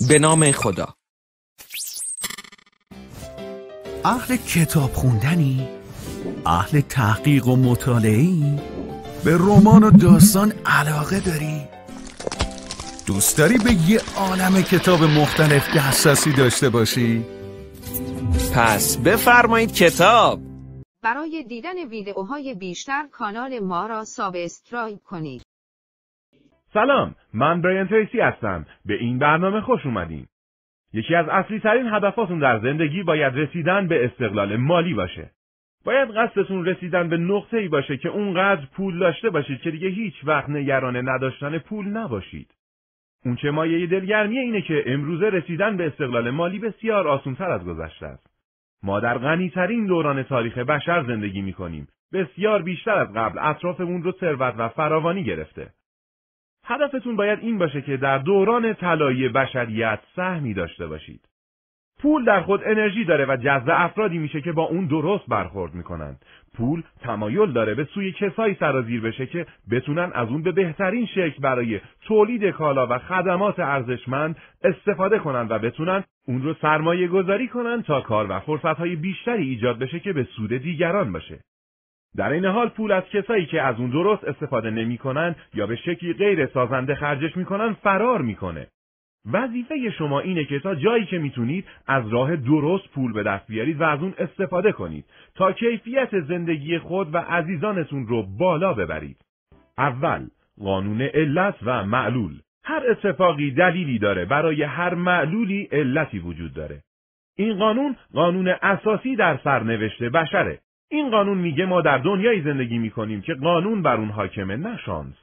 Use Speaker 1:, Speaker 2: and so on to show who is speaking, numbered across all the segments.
Speaker 1: به نام خدا.
Speaker 2: اهل کتاب خوندنی؟ اهل تحقیق و مطالعه‌ای؟ به رمان و داستان علاقه داری؟ دوست داری به یه عالم کتاب مختلف دسترسی داشته باشی؟
Speaker 1: پس بفرمایید کتاب.
Speaker 3: برای دیدن ویدئوهای بیشتر کانال ما را سابسکرایب کنید.
Speaker 4: سلام، من برایان تریسی هستم. به این برنامه خوش اومدین. یکی از اصلی ترین هدفاتون در زندگی باید رسیدن به استقلال مالی باشه. باید قصدتون رسیدن به نقطه‌ای باشه که اونقدر پول داشته باشید که دیگه هیچ وقت نگران نداشتن پول نباشید. اون چه مایه دلگرمی اینه که امروزه رسیدن به استقلال مالی بسیار آسان‌تر از گذشته است. ما در غنی‌ترین دوران تاریخ بشر زندگی می‌کنیم. بسیار بیشتر از قبل اطرافمون رو ثروت و فراوانی گرفته. هدفتون باید این باشه که در دوران طلایی بشریت سهمی داشته باشید. پول در خود انرژی داره و جذب افرادی میشه که با اون درست برخورد میکنند. پول تمایل داره به سوی کسایی سرازیر بشه که بتونن از اون به بهترین شکل برای تولید کالا و خدمات ارزشمند استفاده کنن و بتونن اون رو سرمایه گذاری کنن تا کار و فرصتهای بیشتری ایجاد بشه که به سود دیگران باشه. در این حال پول از کسایی که از اون درست استفاده نمی‌کنن یا به شکلی غیر سازنده خرجش می‌کنن فرار می‌کنه. وظیفه شما اینه که تا جایی که میتونید از راه درست پول به دست بیارید و از اون استفاده کنید تا کیفیت زندگی خود و عزیزانتون رو بالا ببرید. اول، قانون علت و معلول. هر اتفاقی دلیلی داره، برای هر معلولی علتی وجود داره. این قانون اساسی در سرنوشت بشره. این قانون میگه ما در دنیای زندگی میکنیم که قانون بر اون حاکمه، نه شانس.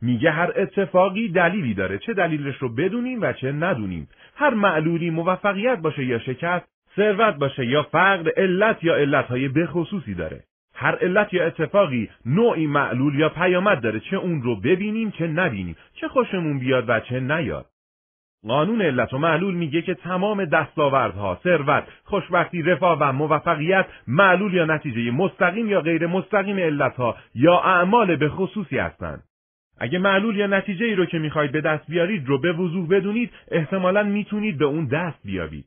Speaker 4: میگه هر اتفاقی دلیلی داره، چه دلیلش رو بدونیم و چه ندونیم. هر معلولی موفقیت باشه یا شکست، ثروت باشه یا فقر، علت یا علتهای بخصوصی داره. هر علت یا اتفاقی نوعی معلول یا پیامد داره، چه اون رو ببینیم چه نبینیم، چه خوشمون بیاد و چه نیاد. قانون علت و معلول میگه که تمام دستاوردها، ثروت، خوشبختی، رفاه و موفقیت معلول یا نتیجه مستقیم یا غیر مستقیم علتها یا اعمال به خصوصی هستند. اگه معلول یا نتیجه ای رو که میخواید به دست بیارید رو به وضوح بدونید، احتمالاً میتونید به اون دست بیابید.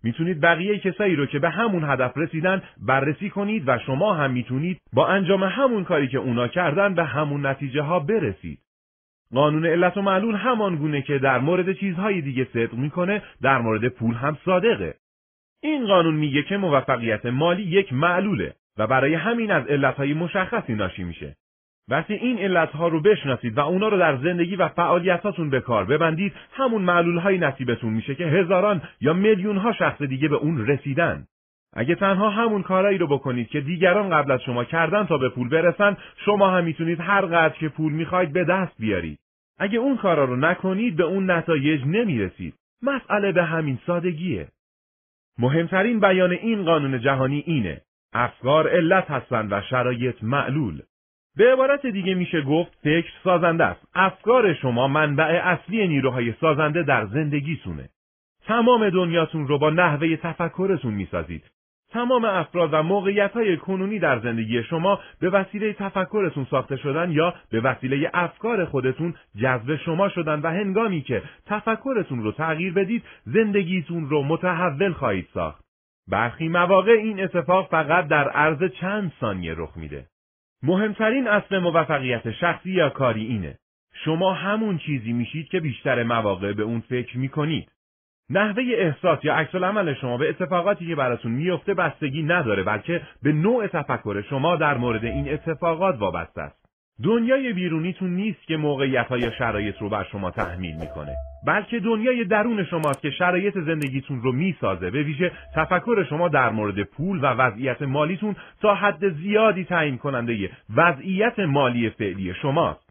Speaker 4: میتونید بقیه کسایی رو که به همون هدف رسیدن بررسی کنید و شما هم میتونید با انجام همون کاری که اونا کردن به همون نتیجه ها برسید. قانون علت و معلول همان گونه که در مورد چیزهای دیگه صدق میکنه، در مورد پول هم صادقه. این قانون میگه که موفقیت مالی یک معلوله و برای همین از علتهای مشخصی ناشی میشه. وقتی این علتها رو بشناسید و اونا رو در زندگی و فعالیتاتون به کار ببندید، همون معلولهای نصیبتون میشه که هزاران یا میلیونها شخص دیگه به اون رسیدن. اگه تنها همون کارایی رو بکنید که دیگران قبل از شما کردن تا به پول برسن، شما هم میتونید هر قدر که پول میخواید به دست بیارید. اگه اون کارا رو نکنید به اون نتایج نمیرسید. مسئله به همین سادگیه. مهمترین بیان این قانون جهانی اینه: افکار علت هستند و شرایط معلول. به عبارت دیگه میشه گفت فکر سازنده است. افکار شما منبع اصلی نیروهای سازنده در زندگیتونه. تمام دنیاتون رو با نحوه تفکرتون میسازید. تمام افراد و موقعیت‌های کنونی در زندگی شما به وسیله تفکرتون ساخته شدن یا به وسیله افکار خودتون جذب شما شدن و هنگامی که تفکرتون رو تغییر بدید، زندگیتون رو متحول خواهید ساخت. برخی مواقع این اتفاق فقط در عرض چند ثانیه رخ میده. مهمترین اصل موفقیت شخصی یا کاری اینه: شما همون چیزی میشید که بیشتر مواقع به اون فکر میکنید. نحوه احساس یا عکس العمل شما به اتفاقاتی که براتون میفته بستگی نداره، بلکه به نوع تفکر شما در مورد این اتفاقات وابسته است. دنیای بیرونیتون نیست که موقعیت‌ها یا شرایط رو بر شما تحمیل میکنه، بلکه دنیای درون شماست که شرایط زندگیتون رو میسازه. به ویژه تفکر شما در مورد پول و وضعیت مالیتون تا حد زیادی تعیین کننده وضعیت مالی فعلی شماست.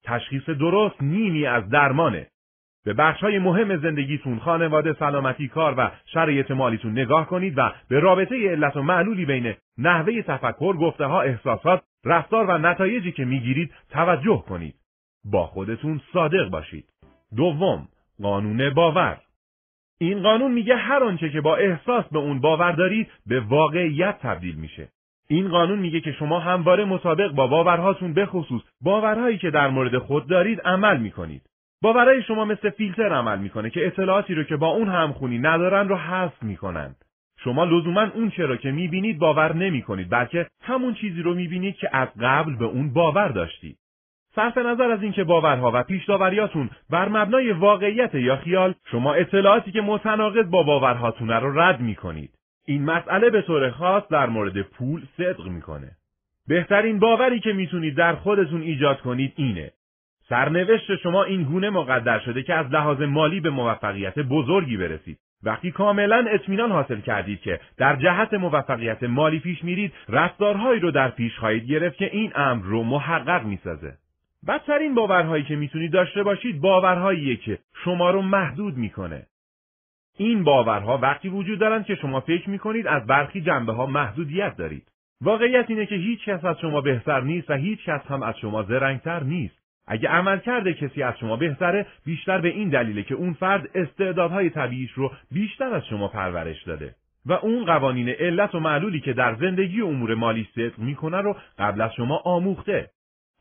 Speaker 4: تشخیص درست نیمی از درمانه. به بخش‌های مهم زندگیتون، خانواده، سلامتی، کار و شرایط مالیتون نگاه کنید و به رابطه علت و معلولی بین نحوه تفکر، گفته‌ها، احساسات، رفتار و نتایجی که میگیرید توجه کنید. با خودتون صادق باشید. دوم، قانون باور. این قانون میگه هر آنچه که با احساس به اون باور دارید به واقعیت تبدیل میشه. این قانون میگه که شما همواره مطابق با باورهاتون، به خصوص باورهایی که در مورد خود دارید، عمل میکنید. باورهای شما مثل فیلتر عمل میکنه که اطلاعاتی رو که با اون همخونی ندارن رو حذف میکنن. شما لزوما اون چه رو که میبینید باور نمیکنید، بلکه همون چیزی رو میبینید که از قبل به اون باور داشتید. صرف نظر از اینکه باورها و پیش‌داوریاتون بر مبنای واقعیت یا خیال، شما اطلاعاتی که متناقض با باورهاتون رو رد میکنید. این مسئله به طور خاص در مورد پول صدق میکنه. بهترین باوری که میتونید در خودتون ایجاد کنید اینه: سرنوشت شما این گونه مقدر شده که از لحاظ مالی به موفقیت بزرگی برسید. وقتی کاملا اطمینان حاصل کردید که در جهت موفقیت مالی پیش میرید، رفتارهایی رو در پیش خواهید گرفت که این امر رو محقق میسازه. بدترین باورهایی که میتونید داشته باشید باورهاییه که شما رو محدود میکنه. این باورها وقتی وجود دارند که شما فکر میکنید از برخی جنبه‌ها محدودیت دارید. واقعیت اینه که هیچ کس از شما بهتر نیست و هیچ کس هم از شما زرنگتر نیست. اگه عملکرد کسی از شما بهتره، بیشتر به این دلیله که اون فرد استعدادهای طبیعیش رو بیشتر از شما پرورش داده و اون قوانین علت و معلولی که در زندگی و امور مالی صدق میکنه رو قبل از شما آموخته.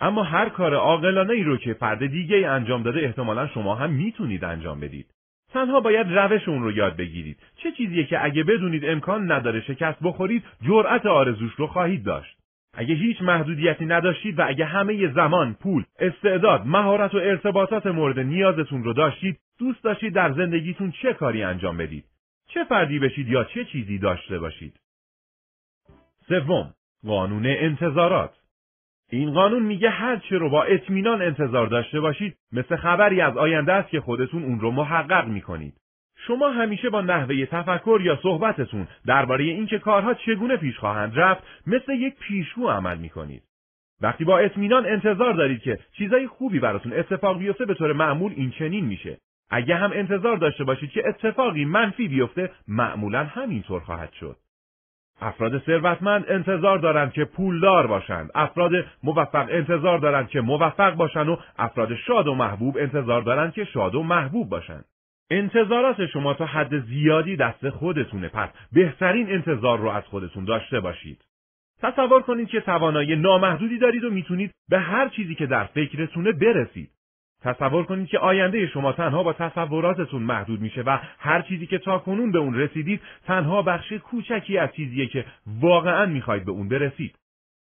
Speaker 4: اما هر کار عاقلانه‌ای رو که فرد دیگه‌ای انجام داده احتمالاً شما هم میتونید انجام بدید. تنها باید روش اون رو یاد بگیرید. چه چیزیه که اگه بدونید امکان نداره شکست بخورید، جرأت آرزوش رو خواهید داشت. اگه هیچ محدودیتی نداشتید و اگه همه زمان، پول، استعداد، مهارت و ارتباطات مورد نیازتون رو داشتید، دوست داشتید در زندگیتون چه کاری انجام بدید؟ چه فردی بشید یا چه چیزی داشته باشید؟ سوم، قانون انتظارات. این قانون میگه هر چه رو با اطمینان انتظار داشته باشید، مثل خبری از آینده است که خودتون اون رو محقق میکنید. شما همیشه با نحوه تفکر یا صحبتتون درباره اینکه کارها چگونه پیش خواهند رفت مثل یک پیشگو عمل میکنید. وقتی با اطمینان انتظار دارید که چیزای خوبی براتون اتفاق بیفته، به طور معمول این چنین میشه. اگه هم انتظار داشته باشید که اتفاقی منفی بیفته، معمولا همینطور خواهد شد. افراد ثروتمند انتظار دارند که پولدار باشند، افراد موفق انتظار دارند که موفق باشند و افراد شاد و محبوب انتظار دارند که شاد و محبوب باشند. انتظارات شما تا حد زیادی دست خودتونه، پس بهترین انتظار رو از خودتون داشته باشید. تصور کنید که توانایی نامحدودی دارید و میتونید به هر چیزی که در فکرتونه برسید. تصور کنید که آینده شما تنها با تصوراتتون محدود میشه و هر چیزی که تاکنون به اون رسیدید تنها بخش کوچکی از چیزیه که واقعاً میخواید به اون برسید.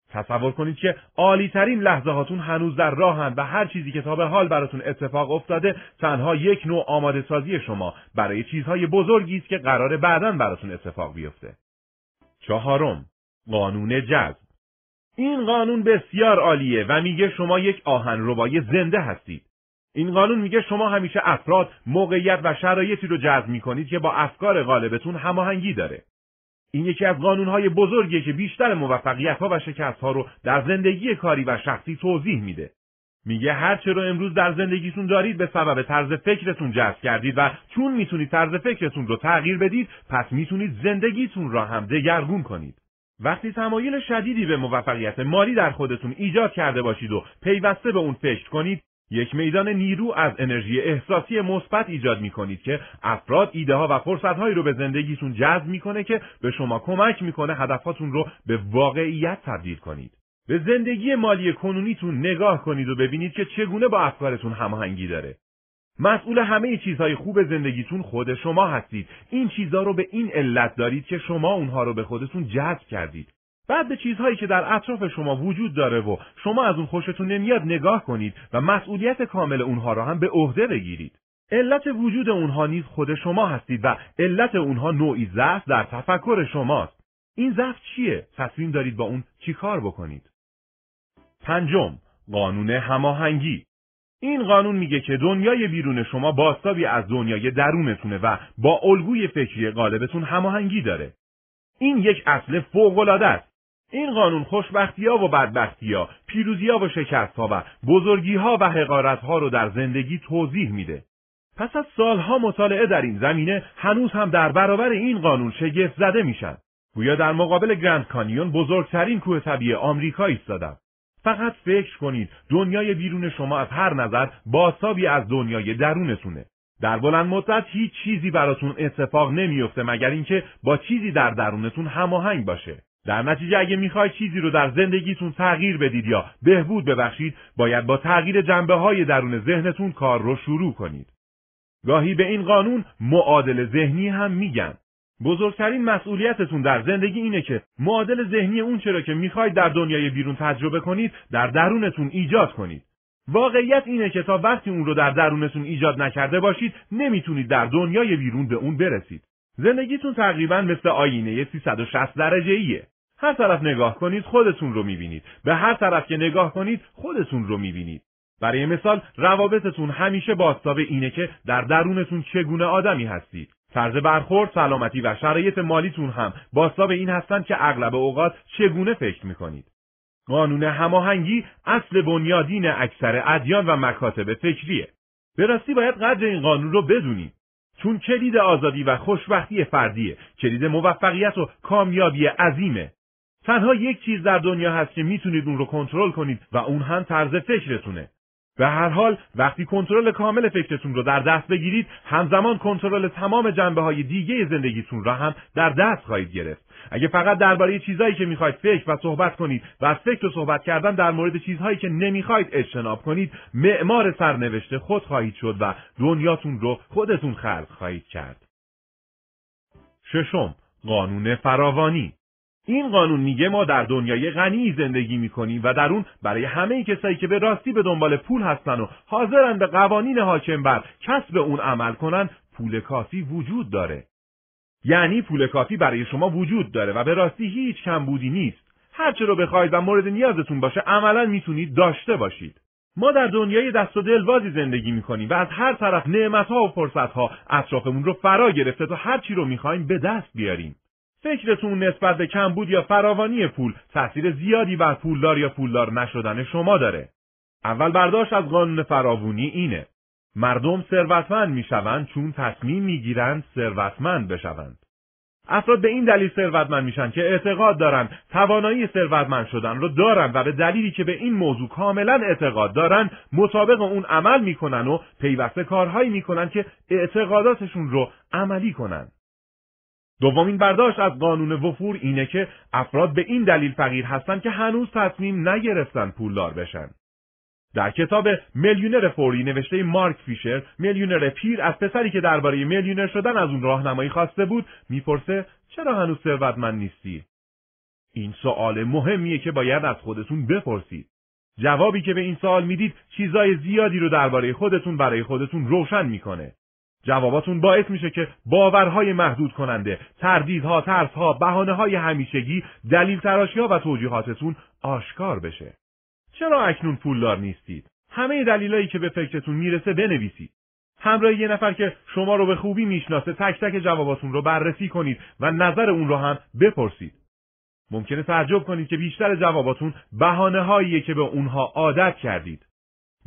Speaker 4: تصور کنید که عالی ترین لحظه هاتون هنوز در راهن و هر چیزی که تا به حال براتون اتفاق افتاده تنها یک نوع آماده سازی شما برای چیزهای بزرگی است که قراره بعداً براتون اتفاق بیفته. چهارم، قانون جذب. این قانون بسیار عالیه و میگه شما یک آهنربای زنده هستید. این قانون میگه شما همیشه افراد، موقعیت و شرایطی رو جذب میکنید که با افکار غالبتون هماهنگی داره. این یکی از قانونهای بزرگیه که بیشتر موفقیت‌ها و شکست‌ها رو در زندگی کاری و شخصی توضیح میده. میگه هر چه رو امروز در زندگیتون دارید به سبب طرز فکرتون جذب کردید و چون میتونید طرز فکرتون رو تغییر بدید، پس میتونید زندگیتون را هم دگرگون کنید. وقتی تمایل شدیدی به موفقیت مالی در خودتون ایجاد کرده باشید و پیوسته به اون فکر کنید، یک میدان نیرو از انرژی احساسی مثبت ایجاد میکنید که افراد، ایده‌ها و فرصت‌هایی رو به زندگیتون جذب میکنه که به شما کمک میکنه هدفاتون رو به واقعیت تبدیل کنید. به زندگی مالی کنونیتون نگاه کنید و ببینید که چگونه با افکارتون هماهنگی داره. مسئول همه چیزهای خوب زندگیتون خود شما هستید. این چیزها رو به این علت دارید که شما اونها رو به خودتون جذب کردید. بعد به چیزهایی که در اطراف شما وجود داره و شما از اون خوشتون نمیاد نگاه کنید و مسئولیت کامل اونها را هم به عهده بگیرید. علت وجود اونها نیز خود شما هستید و علت اونها نوعی ضعف در تفکر شماست. این ضعف چیه؟ تصمیم دارید با اون چی کار بکنید. پنجم، قانون هماهنگی. این قانون میگه که دنیای بیرون شما بازتابی از دنیای درونتونه و با الگوی فکری غالبتون هماهنگی داره. این یک اصل فوق‌العاده است. این قانون خوشبختی‌ها و بدبختی‌ها، پیروزی‌ها و شکست‌ها و بزرگی‌ها و حقارت‌ها رو در زندگی توضیح میده. پس از سالها مطالعه در این زمینه هنوز هم در برابر این قانون شگفت زده میشن. گویا در مقابل گرند کانیون، بزرگترین کوه طبیعی آمریکا ایستادن. فقط فکر کنید دنیای بیرون شما از هر نظر بازتابی از دنیای درونتونه. در بلند مدت هیچ چیزی براتون اتفاق نمیفته مگر اینکه با چیزی در درونتون هماهنگ باشه. در نتیجه اگه میخواید چیزی رو در زندگیتون تغییر بدید یا بهبود ببخشید، باید با تغییر جنبه‌های درون ذهنتون کار رو شروع کنید. گاهی به این قانون معادل ذهنی هم میگن. بزرگترین مسئولیتتون در زندگی اینه که معادل ذهنی اون چرا که میخواید در دنیای بیرون تجربه کنید، در درونتون ایجاد کنید. واقعیت اینه که تا وقتی اون رو در درونتون ایجاد نکرده باشید، نمیتونید در دنیای بیرون به اون برسید. زندگیتون تقریباً مثل آینه 360 درجه‌ایه. هر طرف نگاه کنید خودتون رو میبینید. به هر طرف که نگاه کنید خودتون رو میبینید. برای مثال روابطتون همیشه بازتاب اینه که در درونتون چگونه آدمی هستید. طرز برخورد، سلامتی و شرایط مالیتون هم بازتاب این هستند که اغلب اوقات چگونه فکر میکنید. قانون هماهنگی اصل بنیادین اکثر ادیان و مکاتب فکریه. به راستی باید قدر این قانون رو بدونید. چون کلید آزادی و خوشبختی فردیه، کلید موفقیت و کامیابی عظیمه. تنها یک چیز در دنیا هست که میتونید اون رو کنترل کنید و اون هم طرز فکرتونه. به هر حال وقتی کنترل کامل فکرتون رو در دست بگیرید، همزمان کنترل تمام جنبه‌های دیگه زندگیتون را هم در دست خواهید گرفت. اگه فقط درباره چیزایی که میخواید فکر و صحبت کنید و از فکر و صحبت کردن در مورد چیزهایی که نمیخواید اجتناب کنید، معمار سرنوشت خود خواهید شد و دنیاتون رو خودتون خلق خواهید کرد. ششم، قانون فراوانی. این قانون میگه ما در دنیای غنی زندگی میکنیم و در اون برای همه کسایی که به راستی به دنبال پول هستن و حاضرن به قوانین حاکم بر کسب اون عمل کنن، پول کافی وجود داره. یعنی پول کافی برای شما وجود داره و به راستی هیچ کمبودی نیست. هر چه رو بخواید و مورد نیازتون باشه عملاً میتونید داشته باشید. ما در دنیای دست و دلبازی زندگی میکنیم و از هر طرف نعمت‌ها و فرصت‌ها اطرافمون رو فرا گرفته تا هر چی رو میخوایم به دست بیاریم. فکرتون نسبت به کمبود یا فراوانی پول تأثیر زیادی بر پولدار یا پولدار نشدن شما داره. اول برداشت از قانون فراوانی اینه: مردم ثروتمند میشوند چون تصمیم میگیرند ثروتمند بشوند. افراد به این دلیل ثروتمند میشن که اعتقاد دارن توانایی ثروتمند شدن رو دارن و به دلیلی که به این موضوع کاملا اعتقاد دارن مطابق اون عمل میکنن و پیوسته کارهایی میکنن که اعتقاداتشون رو عملی کنن. دومین برداشت از قانون وفور اینه که افراد به این دلیل فقیر هستن که هنوز تصمیم نگرفتن پولدار بشن. در کتاب میلیونر فوری نوشته مارک فیشر، میلیونر پیر از پسری که درباره میلیونر شدن از اون راهنمایی خواسته بود، میپرسه چرا هنوز ثروتمند نیستی؟ این سوال مهمیه که باید از خودتون بپرسید. جوابی که به این سوال میدید چیزای زیادی رو درباره خودتون برای خودتون روشن میکنه. جواباتون باعث میشه که باورهای محدود کننده، تردیدها، ترسها، بهانه‌های همیشگی، دلیل تراشی‌ها و توجیهاتتون آشکار بشه. چرا اکنون پولدار نیستید؟ همه دلایلی که به فکرتون میرسه بنویسید. همراه یه نفر که شما رو به خوبی میشناسه تک تک جواباتون رو بررسی کنید و نظر اون رو هم بپرسید. ممکنه تعجب کنید که بیشتر جواباتون بهانه‌هاییه که به اونها عادت کردید.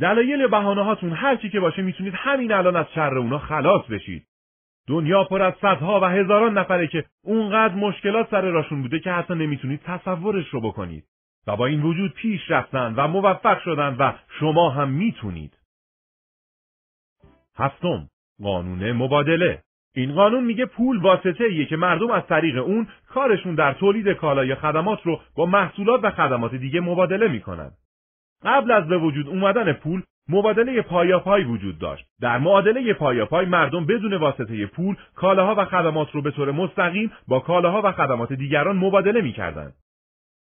Speaker 4: دلایل بهانه‌هاتون هر چی که باشه میتونید همین الان از شر اونها خلاص بشید. دنیا پر از صدها و هزاران نفره که اونقدر مشکلات سر راشون بوده که حتی نمیتونید تصورش رو بکنید. و با این وجود پیش رفتن و موفق شدن و شما هم میتونید. هفتم، قانون مبادله. این قانون میگه پول واسطه‌ایه که مردم از طریق اون کارشون در تولید کالا یا خدمات رو با محصولات و خدمات دیگه مبادله میکنن. قبل از به وجود اومدن پول، مبادله پایاپای وجود داشت. در معادله پایاپای مردم بدون واسطه پول کالاها و خدمات رو به طور مستقیم با کالاها و خدمات دیگران مبادله میکردند.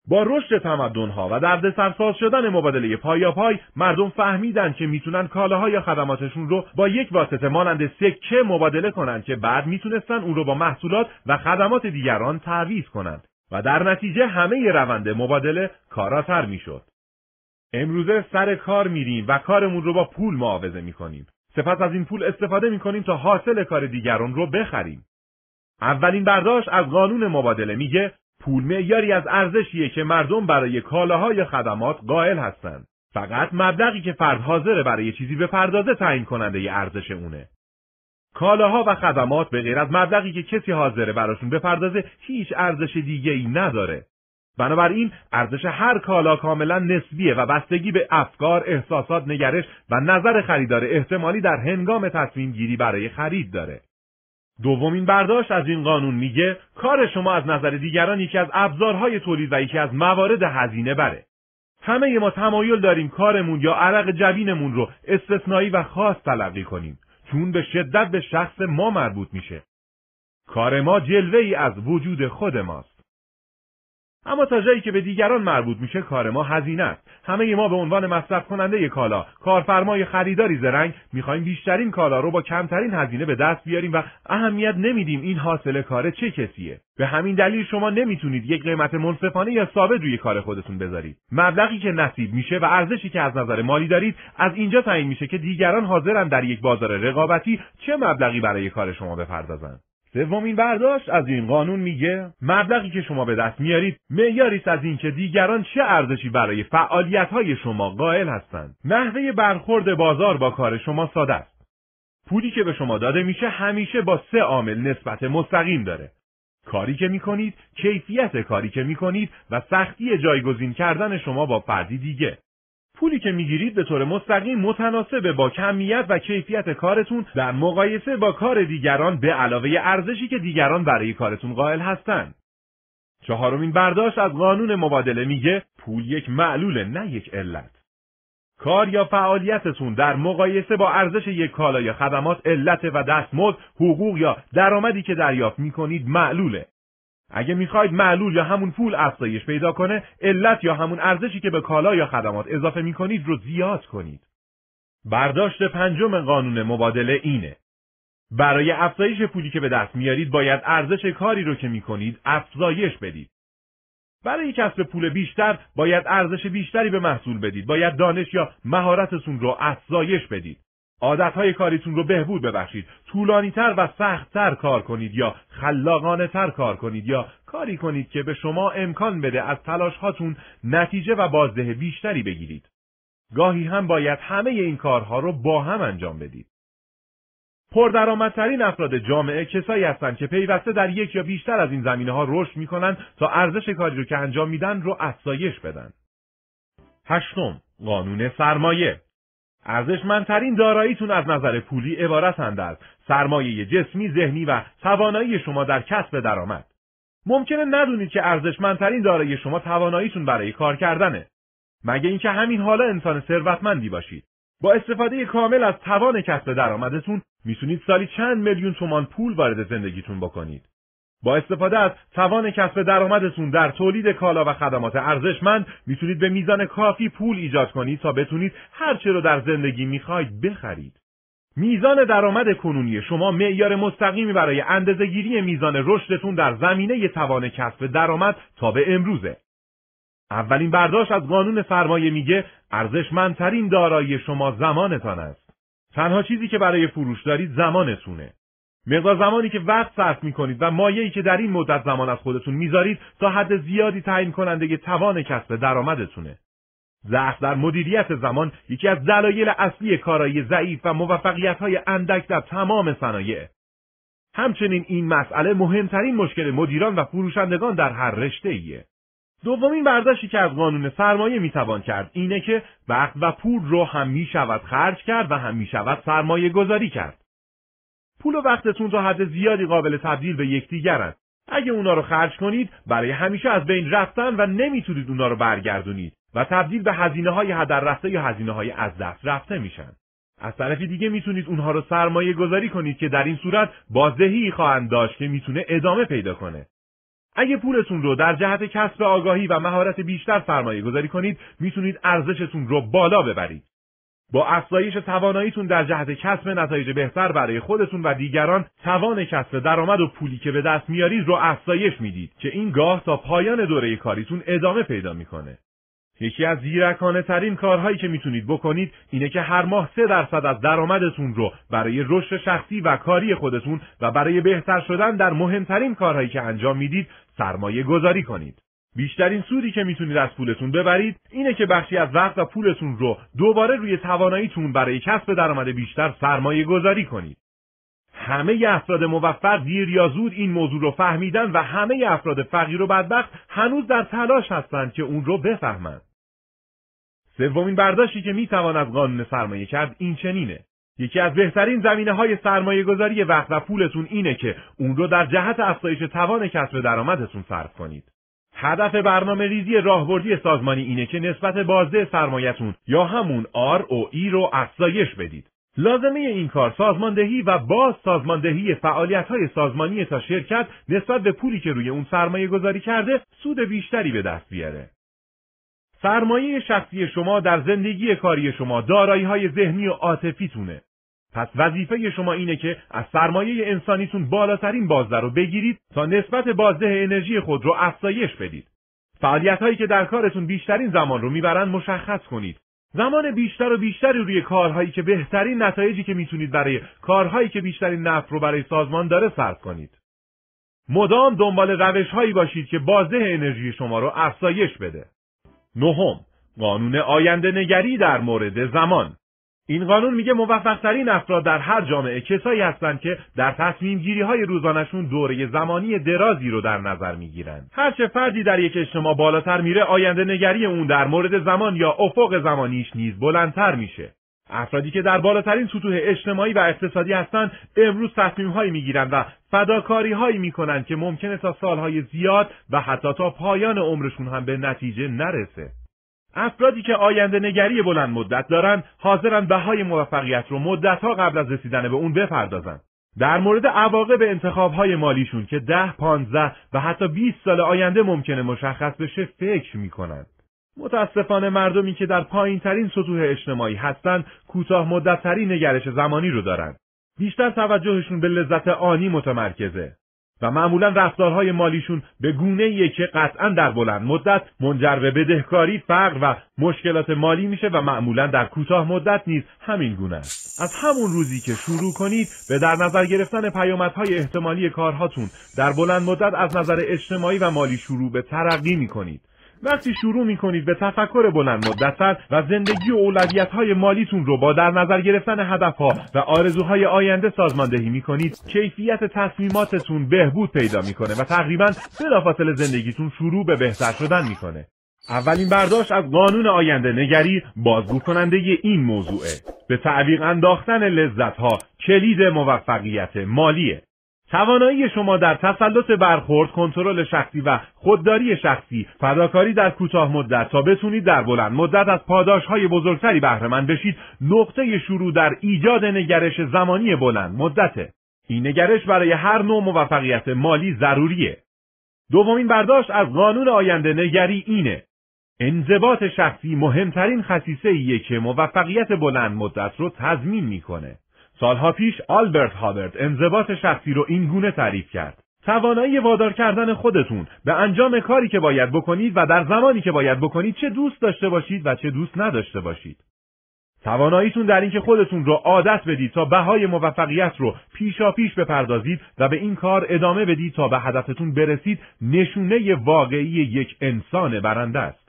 Speaker 4: با رشد تمدن‌ها و دردسرساز شدن مبادله پایاپای، مردم فهمیدن که میتونن کالاها یا خدماتشون رو با یک واسطه مانند سکه مبادله کنن که بعد میتونستن اون رو با محصولات و خدمات دیگران تعویض کنن و در نتیجه همه روند مبادله کاراتر میشد. امروزه سر کار میریم و کارمون رو با پول معاوضه میکنیم. سپس از این پول استفاده میکنیم تا حاصل کار دیگران رو بخریم. اولین برداشت از قانون مبادله میگه پول معیاری از ارزشیه که مردم برای کالاها یا خدمات قائل هستند. فقط مبلغی که فرد حاضره برای چیزی بپردازه تعیین کننده ی ارزش اونه. کالاها و خدمات به غیر از مبلغی که کسی حاضره براشون بپردازه هیچ ارزش دیگه‌ای نداره. بنابراین ارزش هر کالا کاملا نسبیه و بستگی به افکار، احساسات، نگرش و نظر خریدار احتمالی در هنگام تصمیم گیری برای خرید داره. دومین برداشت از این قانون میگه کار شما از نظر دیگران یکی از ابزارهای تولید و یکی از موارد هزینه بره. همه ما تمایل داریم کارمون یا عرق جبینمون رو استثنایی و خاص تلقی کنیم، چون به شدت به شخص ما مربوط میشه. کار ما جلوه‌ای از وجود خود ماست. اما تا جایی که به دیگران مربوط میشه کار ما هزینه است. همه ما به عنوان مصرف کننده کالا، کارفرمای خریداری زرنگ میخوایم بیشترین کالا رو با کمترین هزینه به دست بیاریم و اهمیت نمیدیم این حاصل کار چه کسیه. به همین دلیل شما نمیتونید یک قیمت منصفانه یا ثابت روی کار خودتون بذارید. مبلغی که نصیب میشه و ارزشی که از نظر مالی دارید از اینجا تعیین میشه که دیگران حاضرن در یک بازار رقابتی چه مبلغی برای کار شما بپردازن. سومین برداشت از این قانون میگه مبلغی که شما به دست میارید معیاری است از اینکه دیگران چه ارزشی برای فعالیت‌های شما قائل هستند. نحوه برخورد بازار با کار شما ساده است. پولی که به شما داده میشه همیشه با 3 عامل نسبت مستقیم داره: کاری که میکنید، کیفیت کاری که میکنید و سختی جایگزین کردن شما با فردی دیگه. پولی که میگیرید به طور مستقیم متناسب با کمیت و کیفیت کارتون در مقایسه با کار دیگران به علاوه ارزشی که دیگران برای کارتون قائل هستند. چهارمین برداشت از قانون مبادله میگه پول یک معلوله نه یک علت. کار یا فعالیتتون در مقایسه با ارزش یک کالا یا خدمات علت و دستمزد، حقوق یا درآمدی که دریافت میکنید معلوله. اگه میخواید معلول یا همون پول افزایش پیدا کنه، علت یا همون ارزشی که به کالا یا خدمات اضافه میکنید رو زیاد کنید. برداشت پنجم قانون مبادله اینه: برای افزایش پولی که به دست میارید باید ارزش کاری رو که میکنید افزایش بدید. برای کسب پول بیشتر باید ارزش بیشتری به محصول بدید. باید دانش یا مهارتتون رو افزایش بدید. عادتهای کاریتون رو بهبود ببخشید. طولانی‌تر و سخت‌تر کار کنید یا خلاقانه‌تر کار کنید یا کاری کنید که به شما امکان بده از تلاش‌هاتون نتیجه و بازده بیشتری بگیرید. گاهی هم باید همه این کارها رو با هم انجام بدید. پردرآمدترین افراد جامعه کسایی هستند که پیوسته در یک یا بیشتر از این زمینه‌ها رشد می‌کنند تا ارزش کاری رو که انجام میدن رو افزایش بدن. هشتم، قانون سرمایه. ارزشمندترین داراییتون از نظر پولی عبارتند از سرمایه جسمی، ذهنی و توانایی شما در کسب درآمد. ممکنه ندونید که ارزشمندترین دارایی شما تواناییتون برای کار کردنه. مگه اینکه همین حالا انسان ثروتمندی باشید. با استفاده کامل از توان کسب درآمدتون میتونید سالی چند میلیون تومان پول وارد زندگیتون بکنید. با استفاده از توان کسب درآمدتون در تولید کالا و خدمات ارزشمند میتونید به میزان کافی پول ایجاد کنید تا بتونید هر چه رو در زندگی میخواید بخرید. میزان درآمد کنونی شما معیار مستقیمی برای اندازه‌گیری میزان رشدتون در زمینه توان کسب درآمد تا به امروزه. اولین برداشت از قانون سرمایه میگه ارزشمندترین دارایی شما زمانتان است. تنها چیزی که برای فروش دارید زمانتونه. مقدار زمانی که وقت صرف می‌کنید و مایه‌ای که در این مدت زمان از خودتون می‌ذارید تا حد زیادی تعیین کننده توان کسب درآمدتونه. ضعف در مدیریت زمان یکی از دلایل اصلی کارایی ضعیف و موفقیت‌های اندک در تمام صنایع. همچنین این مسئله مهمترین مشکل مدیران و فروشندگان در هر رشته‌ایه. دومین برداشتی که از قانون سرمایه میتوان کرد اینه که وقت و پول رو هم میشود خرج کرد و هم میشود سرمایه گذاری کرد. پول و وقتتون تا حد زیادی قابل تبدیل به یکدیگرند. اگه اونا رو خرج کنید برای همیشه از بین رفتن و نمیتونید اونا رو برگردونید و تبدیل به هزینه‌های هدر رفته یا هزینه‌های از دست رفته میشن. از طرفی دیگه میتونید اونها رو سرمایه گذاری کنید که در این صورت بازدهی خواهند داشت که میتونه ادامه پیدا کنه. اگه پولتون رو در جهت کسب آگاهی و مهارت بیشتر سرمایه گذاری کنید میتونید ارزشتون رو بالا ببرید. با افزایش تواناییتون در جهت کسب نتایج بهتر برای خودتون و دیگران توان کسب درآمد و پولی که به دست میارید رو افزایش میدید که این گاه تا پایان دوره کاریتون ادامه پیدا میکنه. یکی از زیرکانه ترین کارهایی که میتونید بکنید اینه که هر ماه 3% از درآمدتون رو برای رشد شخصی و کاری خودتون و برای بهتر شدن در مهمترین کارهایی که انجام میدید سرمایه گذاری کنید. بیشترین سودی که میتونید از پولتون ببرید اینه که بخشی از وقت و پولتون رو دوباره روی تواناییتون برای کسب درآمد بیشتر سرمایه گذاری کنید. همه افراد موفق دیر یا زود این موضوع رو فهمیدن و همه افراد فقیر و بدبخت هنوز در تلاش هستند که اون رو بفهمند. سومین برداشتی که میتوان از قانون سرمایه کرد این چنینه: یکی از بهترین زمینه‌های سرمایه‌گذاری وقت و پولتون اینه که اون رو در جهت افزایش توان کسب درآمدتون صرف کنید. هدف برنامه‌ریزی راهبردی سازمانی اینه که نسبت بازده سرمایه‌تون یا همون ROE رو افزایش بدید. لازمه این کار سازماندهی و باز سازماندهی فعالیت‌های سازمانی تا شرکت نسبت به پولی که روی اون سرمایه‌گذاری کرده سود بیشتری به دست بیاره. سرمایه شخصی شما در زندگی کاری شما دارایی‌های ذهنی و عاطفیتونه. پس وظیفه شما اینه که از سرمایه انسانیتون بالاترین بازده رو بگیرید تا نسبت بازده انرژی خود رو افزایش بدید. فعالیت‌هایی که در کارتون بیشترین زمان رو میبرن مشخص کنید. زمان بیشتر و بیشتری روی کارهایی که بهترین نتایجی که میتونید برای کارهایی که بیشترین نفع رو برای سازمان داره صرف کنید. مدام دنبال روش‌هایی باشید که بازده انرژی شما رو افزایش بده. 9. قانون آینده نگری در مورد زمان. این قانون میگه موفق‌ترین افراد در هر جامعه کسایی هستند که در تصمیم گیری‌های روزانه‌شون دوره زمانی درازی رو در نظر میگیرند. هرچه فردی در یک اجتماع بالاتر میره، آینده نگری اون در مورد زمان یا افق زمانیش نیز بلندتر میشه. افرادی که در بالاترین سطوح اجتماعی و اقتصادی هستند، امروز تصمیم‌هایی میگیرند و فداکاری‌هایی میکنند که ممکنه تا سالهای زیاد و حتی تا پایان عمرشون هم به نتیجه نرسه. افرادی که آینده نگری بلند مدت دارن حاضرن بهای موفقیت رو مدت‌ها قبل از رسیدن به اون بپردازن. در مورد عواقب انتخاب‌های مالیشون که 10، 15 و حتی 20 سال آینده ممکنه مشخص بشه فکر میکنن. متاسفانه مردمی که در پایین‌ترین سطوح اجتماعی هستن کوتاه مدت‌ترین نگرش زمانی رو دارن. بیشتر توجهشون به لذت آنی متمرکزه و معمولا رفتارهای مالیشون به گونه‌ایه که قطعاً در بلند مدت منجر به بدهکاری، فقر و مشکلات مالی میشه و معمولا در کوتاه مدت نیز همین گونه است. از همون روزی که شروع کنید به در نظر گرفتن پیامدهای احتمالی کارهاتون در بلند مدت از نظر اجتماعی و مالی شروع به ترقی میکنید. وقتی شروع میکنید به تفکر بلند مدت و زندگی و اولویت‌های مالیتون رو با در نظر گرفتن هدفها و آرزوهای آینده سازماندهی میکنید، کیفیت تصمیماتتون بهبود پیدا میکنه و تقریباً بلافاصله زندگیتون شروع به بهتر شدن میکنه. اولین برداشت از قانون آینده نگری بازگو کننده این موضوعه. به تعویق انداختن لذت‌ها کلید موفقیت مالیه. توانایی شما در تسلط برخورد، کنترل شخصی و خودداری شخصی، فداکاری در کوتاه مدت تا بتونید در بلند مدت از پاداش‌های بزرگتری بهره مند بشید، نقطه شروع در ایجاد نگرش زمانی بلند مدته. این نگرش برای هر نوع موفقیت مالی ضروریه. دومین برداشت از قانون آینده نگری اینه: انضباط شخصی مهمترین خصیصه‌ایه که موفقیت بلند مدت رو تضمین میکنه. سالها پیش آلبرت هابرد انضباط شخصی رو این گونه تعریف کرد: توانایی وادار کردن خودتون به انجام کاری که باید بکنید و در زمانی که باید بکنید، چه دوست داشته باشید و چه دوست نداشته باشید. تواناییتون در اینکه خودتون رو عادت بدید تا بهای موفقیت رو پیشاپیش بپردازید و به این کار ادامه بدید تا به هدفتون برسید، نشونه واقعی یک انسان برنده است.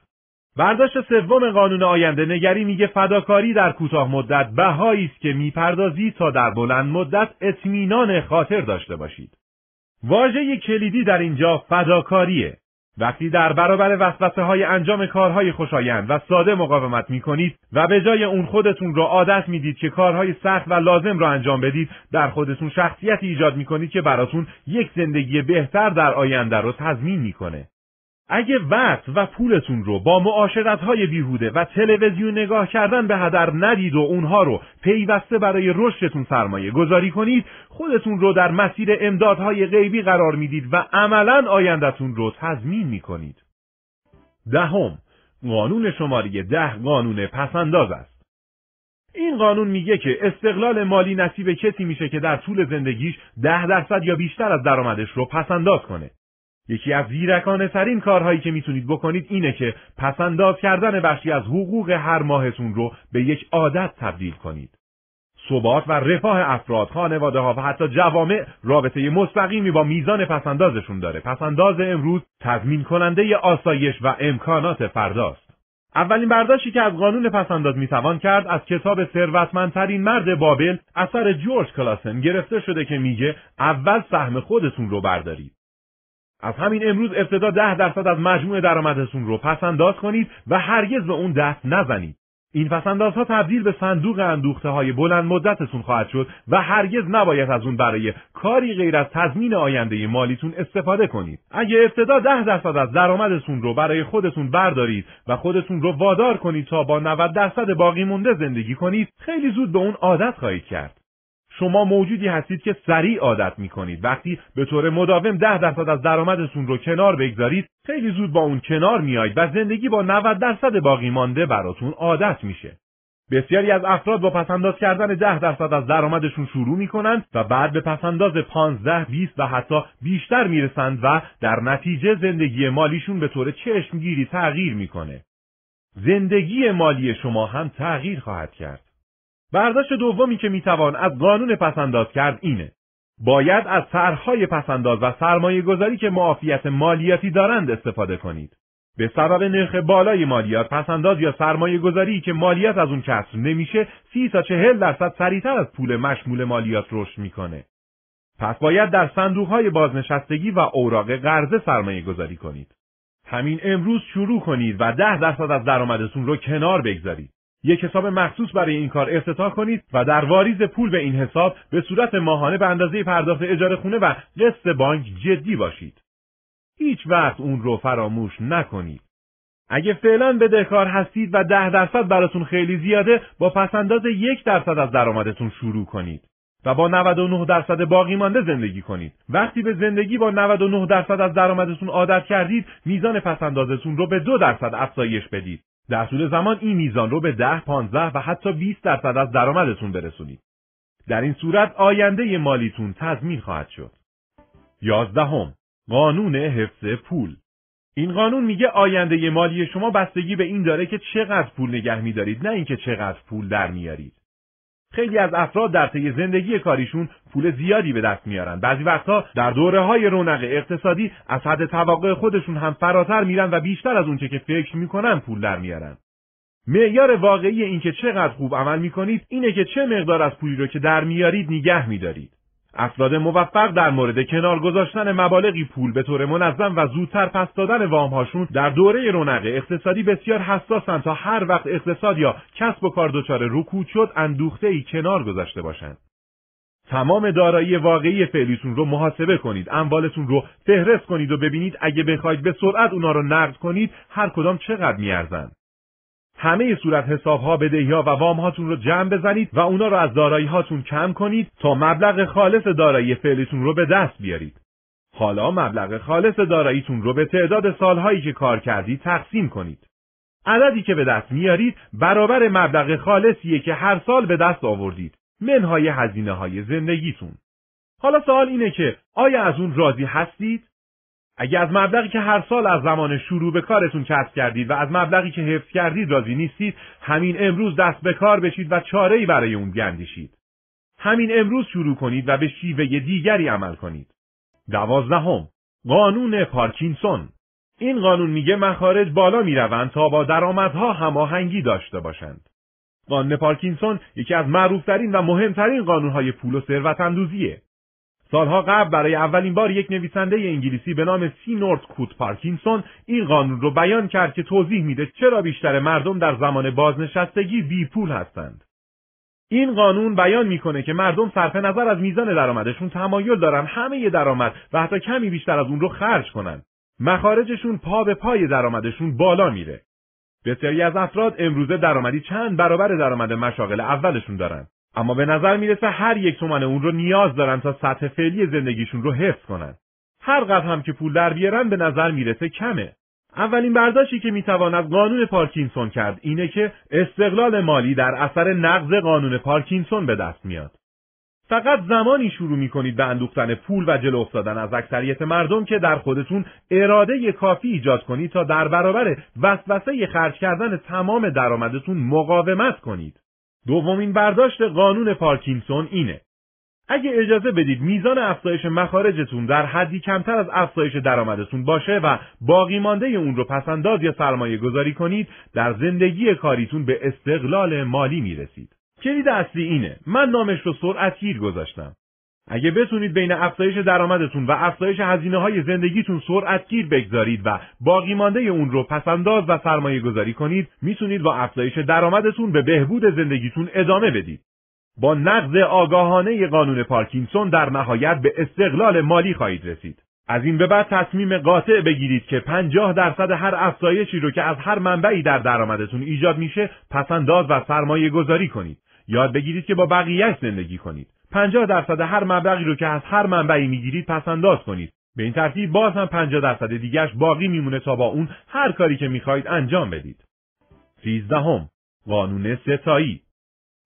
Speaker 4: برداشت سوم قانون آینده نگری میگه فداکاری در کوتاه مدت بهایی است که میپردازید تا در بلند مدت اطمینان خاطر داشته باشید. واژه کلیدی در اینجا فداکاریه. وقتی در برابر وسوسه‌های انجام کارهای خوشایند و ساده مقاومت میکنید و به جای اون خودتون رو عادت میدید که کارهای سخت و لازم رو انجام بدید، در خودتون شخصیتی ایجاد میکنید که براتون یک زندگی بهتر در آینده رو تضمین میکنه. اگه وقت و پولتون رو با معاشرت‌های بیهوده و تلویزیون نگاه کردن به هدر ندید و اونها رو پیوسته برای رشدتون سرمایه گذاری کنید، خودتون رو در مسیر امدادهای غیبی قرار میدید و عملاً آینده‌تون رو تضمین میکنید. 10. قانون شماره 10 قانون پسنداز است. این قانون میگه که استقلال مالی نصیب کسی میشه که در طول زندگیش 10% یا بیشتر از درآمدش رو پسنداز کنه. یکی از زیرکانه ترین کارهایی که میتونید بکنید اینه که پسنداز کردن بخشی از حقوق هر ماهتون رو به یک عادت تبدیل کنید. ثبات و رفاه افراد، خانواده‌ها و حتی جوامع رابطه مستقیمی با میزان پسندازشون داره. پسنداز امروز تضمین کننده آسایش و امکانات فرداست. اولین برداشتی که از قانون پسنداز میتوان کرد از کتاب ثروتمندترین مرد بابل اثر جورج کلاسن گرفته شده که میگه اول سهم خودتون رو بردارید. از همین امروز ابتدا 10% از مجموع درآمدتون رو پسنداز کنید و هرگز به اون دست نزنید. این پس‌اندازها تبدیل به صندوق اندوخته‌های بلند مدتتون خواهد شد و هرگز نباید از اون برای کاری غیر از تضمین آینده مالیتون استفاده کنید. اگه ابتدا 10% از درآمدتون رو برای خودتون بردارید و خودتون رو وادار کنید تا با 90% باقی مونده زندگی کنید، خیلی زود به اون عادت خواهید کرد. شما موجودی هستید که سریع عادت می‌کنید. وقتی به طور مداوم 10% از درآمدتون رو کنار بگذارید، خیلی زود با اون کنار میایید و زندگی با 90% باقی مانده براتون عادت میشه. بسیاری از افراد با پس‌انداز کردن 10% از درآمدشون شروع میکنند و بعد به پس‌انداز 15, 20 و حتی بیشتر میرسند و در نتیجه زندگی مالیشون به طور چشمگیری تغییر میکنه. زندگی مالی شما هم تغییر خواهد کرد. برداشت دومی که میتوان از قانون پس‌انداز کرد اینه: باید از طرح‌های پس‌انداز و سرمایه‌گذاری که معافیت مالیاتی دارند استفاده کنید. به سبب نرخ بالای مالیات، پس‌انداز یا سرمایه‌گذاری که مالیات از اون کسر نمیشه 30 تا 40% سریعتر از پول مشمول مالیات رشد میکنه. پس باید در صندوق‌های بازنشستگی و اوراق قرضه سرمایه‌گذاری کنید. همین امروز شروع کنید و 10% از درآمدتون رو کنار بگذارید. یک حساب مخصوص برای این کار افتتاح کنید و در واریز پول به این حساب به صورت ماهانه به اندازه پرداخت اجاره خونه و قسط بانک جدی باشید. هیچ وقت اون رو فراموش نکنید. اگه فعلا بدهکار هستید و 10% براتون خیلی زیاده، با پس‌انداز 1% از درآمدتون شروع کنید و با 99% باقی مانده زندگی کنید. وقتی به زندگی با 99% از درآمدتون عادت کردید، میزان پس‌اندازتون رو به 2% افزایش بدید. در طول زمان این میزان رو به 10, 15 و حتی 20% از درآمدتون برسونید. در این صورت آینده مالیتون تضمین خواهد شد. 11. قانون حفظ پول. این قانون میگه آینده مالی شما بستگی به این داره که چقدر پول نگه می‌دارید، نه اینکه چقدر پول در میارید. خیلی از افراد در طی زندگی کاریشون پول زیادی به دست میارن. بعضی وقتا در دوره‌های رونق اقتصادی از حد توقع خودشون هم فراتر میرن و بیشتر از اونچه که فکر میکنن پول در میارن. معیار واقعی این که چقدر خوب عمل میکنید اینه که چه مقدار از پولی رو که در میارید نگه میدارید. افراد موفق در مورد کنار گذاشتن مبالغی پول به طور منظم و زودتر پس دادن وام‌هاشون در دوره رونق اقتصادی بسیار حساسن تا هر وقت اقتصاد یا کسب و کار دچار رکود شد اندوخته‌ای کنار گذاشته باشند. تمام دارایی واقعی فعلیتون رو محاسبه کنید، اموالتون رو فهرست کنید و ببینید اگه بخواید به سرعت اونا رو نقد کنید هر کدام چقدر میارزن. همه صورت حساب‌ها، بدهی‌ها و وام‌هاتون رو جمع بزنید و اونا رو از دارایی‌هاتون کم کنید تا مبلغ خالص دارایی فعلیتون رو به دست بیارید. حالا مبلغ خالص داراییتون رو به تعداد سال‌هایی که کار کردید تقسیم کنید. عددی که به دست میارید برابر مبلغ خالصیه که هر سال به دست آوردید، منهای هزینه‌های زندگیتون. حالا سوال اینه که آیا از اون راضی هستید؟ اگه از مبلغی که هر سال از زمان شروع به کارتون کسب کردید و از مبلغی که حفظ کردید راضی نیستید، همین امروز دست به کار بشید و چاره‌ای برای اون بیندیشید. همین امروز شروع کنید و به شیوه دیگری عمل کنید. 12. قانون پارکینسون. این قانون میگه مخارج بالا میروند تا با درآمدها هماهنگی داشته باشند. قانون پارکینسون یکی از معروف‌ترین و مهمترین قانون‌های پول و ثروت‌اندوزیه. سالها قبل برای اولین بار یک نویسنده انگلیسی به نام سی نورتکوت پارکینسون این قانون رو بیان کرد که توضیح میده چرا بیشتر مردم در زمان بازنشستگی بی پول هستند. این قانون بیان میکنه که مردم صرف نظر از میزان درآمدشون تمایل دارن همه درآمد و حتی کمی بیشتر از اون رو خرج کنن. مخارجشون پا به پای درآمدشون بالا میره. بسیاری از افراد امروزه درآمدی چند برابر درآمد مشاغل اولشون دارن. اما به نظر میرسه هر یک تومن اون رو نیاز دارن تا سطح فعلی زندگیشون رو حفظ کنن. هر قدر هم که پول در بیارن به نظر میرسه کمه. اولین برداشتی که میتوان از قانون پارکینسون کرد اینه که استقلال مالی در اثر نقض قانون پارکینسون به دست میاد. فقط زمانی شروع میکنید به اندوختن پول و جلو افتادن از اکثریت مردم که در خودتون اراده کافی ایجاد کنید تا در برابر وسوسه خرج کردن تمام درآمدتون مقاومت کنید. دومین برداشت قانون پارکینسون اینه: اگه اجازه بدید میزان افزایش مخارجتون در حدی کمتر از افزایش درآمدتون باشه و باقی مانده اون رو پس‌انداز یا سرمایه گذاری کنید، در زندگی کاریتون به استقلال مالی میرسید. کلید اصلی اینه. من نامش رو سرعتگیر گذاشتم. اگه بتونید بین افزایش درآمدتون و افزایش هزینه‌های زندگیتون سرعتگیر بگذارید و باقی مانده اون رو پس‌انداز و سرمایه‌گذاری کنید، میتونید با افزایش درآمدتون به بهبود زندگیتون ادامه بدید. با نقض آگاهانه قانون پارکینسون در نهایت به استقلال مالی خواهید رسید. از این به بعد تصمیم قاطع بگیرید که 50% هر افزایشی رو که از هر منبعی در درآمدتون ایجاد میشه پس‌انداز و سرمایه‌گذاری کنید. یاد بگیرید که با بقیه‌اش زندگی کنید. 50% هر مبلغی رو که از هر منبعی میگیرید پس‌انداز کنید. به این ترتیب باز هم 50% دیگه‌اش باقی میمونه تا با اون هر کاری که میخواید انجام بدید. 13. قانون ستایی.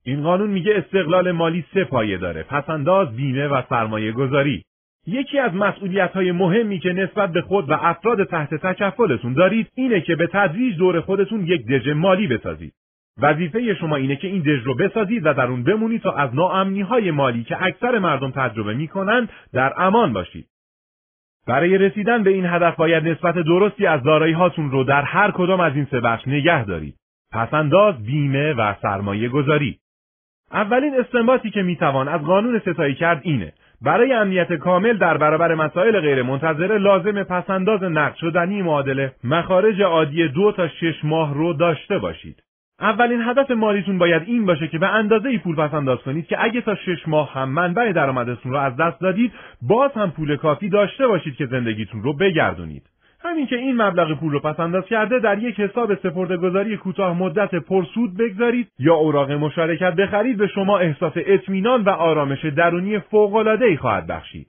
Speaker 4: این قانون میگه استقلال مالی 3 پایه داره: پس‌انداز، بیمه و سرمایه‌گذاری. یکی از مسئولیت‌های مهمی که نسبت به خود و افراد تحت تکفلتون دارید اینه که به تدریج دور خودتون یک دژ مالی بسازید. وظیفه شما اینه که این دژ رو بسازید و در اون بمونید تا از ناامنی‌های مالی که اکثر مردم تجربه می‌کنند در امان باشید. برای رسیدن به این هدف باید نسبت درستی از دارایی‌هاتون رو در هر کدام از این 3 بخش نگه دارید: پس‌انداز، بیمه و سرمایه‌گذاری. اولین استنباطی که میتوان از قانون ستایی کرد اینه: برای امنیت کامل در برابر مسائل غیر منتظره لازم پس‌انداز نقد شدنی معادل مخارج عادی 2 تا 6 ماه رو داشته باشید. اولین هدف مالیتون باید این باشه که به اندازه‌ای پول پس‌انداز کنید که اگه تا 6 ماه هم منبع درآمدتون رو از دست دادید، باز هم پول کافی داشته باشید که زندگیتون رو بگردونید. همین که این مبلغ پول رو پس‌انداز کرده در یک حساب سپرده‌گذاری کوتاه مدت پرسود بگذارید یا اوراق مشارکت بخرید، به شما احساس اطمینان و آرامش درونی فوق‌العاده‌ای خواهد بخشید.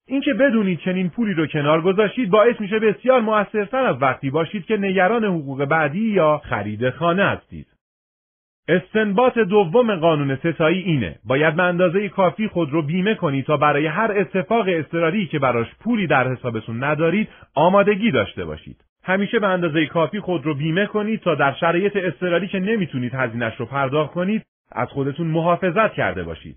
Speaker 4: اینکه بدونید چنین پولی رو کنار گذاشتید باعث میشه بسیار موثرتر از وقتی باشید که نگران حقوق بعدی یا خرید خانه هستید. استنباط دوم قانون ستایی اینه: باید به اندازه کافی خود رو بیمه کنید تا برای هر اتفاق اضطراری که براش پولی در حسابتون ندارید آمادگی داشته باشید. همیشه به اندازه کافی خود رو بیمه کنید تا در شرایط اضطراری که نمیتونید هزینه‌اش رو پرداخت کنید از خودتون محافظت کرده باشید.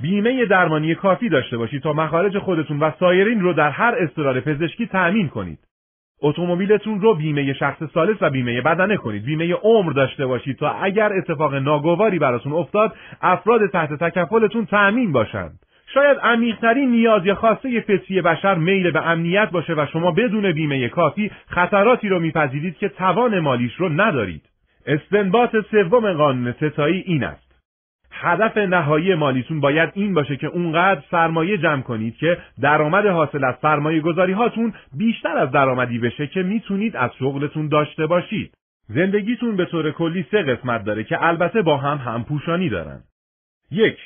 Speaker 4: بیمه درمانی کافی داشته باشید تا مخارج خودتون و سایرین رو در هر اضطرار پزشکی تأمین کنید. اتومبیلتون رو بیمه شخص ثالث و بیمه بدنه کنید. بیمه عمر داشته باشید تا اگر اتفاق ناگواری براتون افتاد افراد تحت تکفلتون تأمین باشند. شاید عمیق‌ترین نیاز یا خواسته فطری بشر میل به امنیت باشه و شما بدون بیمه کافی خطراتی رو میپذیرید که توان مالیش رو ندارید. استنباط سوم قانون ستایی این است: هدف نهایی مالیتون باید این باشه که اونقدر سرمایه جمع کنید که درآمد حاصل از سرمایه‌گذاری هاتون بیشتر از درآمدی بشه که میتونید از شغلتون داشته باشید. زندگیتون به طور کلی 3 قسمت داره که البته با هم همپوشانی دارن. 1.